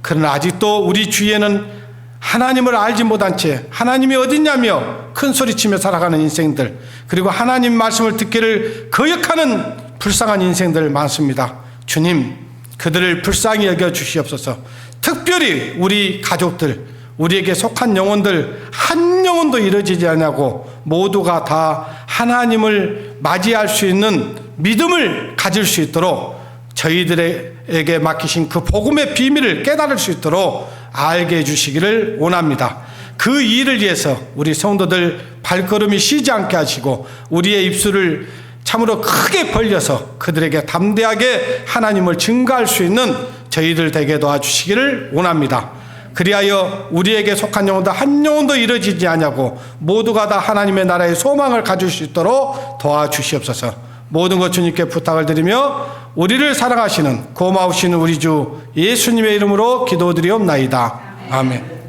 그러나 아직도 우리 주위에는 하나님을 알지 못한 채 하나님이 어딨냐며 큰 소리치며 살아가는 인생들, 그리고 하나님 말씀을 듣기를 거역하는 불쌍한 인생들 많습니다. 주님, 그들을 불쌍히 여겨 주시옵소서. 특별히 우리 가족들, 우리에게 속한 영혼들 한 영혼도 이루어지지 않냐고 모두가 다 하나님을 맞이할 수 있는 믿음을 가질 수 있도록 저희들에게 맡기신 그 복음의 비밀을 깨달을 수 있도록 알게 해주시기를 원합니다. 그 일을 위해서 우리 성도들 발걸음이 쉬지 않게 하시고 우리의 입술을 참으로 크게 벌려서 그들에게 담대하게 하나님을 증거할 수 있는 저희들 되게 도와주시기를 원합니다. 그리하여 우리에게 속한 영혼도 한 영혼도 이루어지지 않냐고 모두가 다 하나님의 나라의 소망을 가질 수 있도록 도와주시옵소서. 모든 것 주님께 부탁을 드리며 우리를 사랑하시는 고마우신 우리 주 예수님의 이름으로 기도드리옵나이다. 아멘.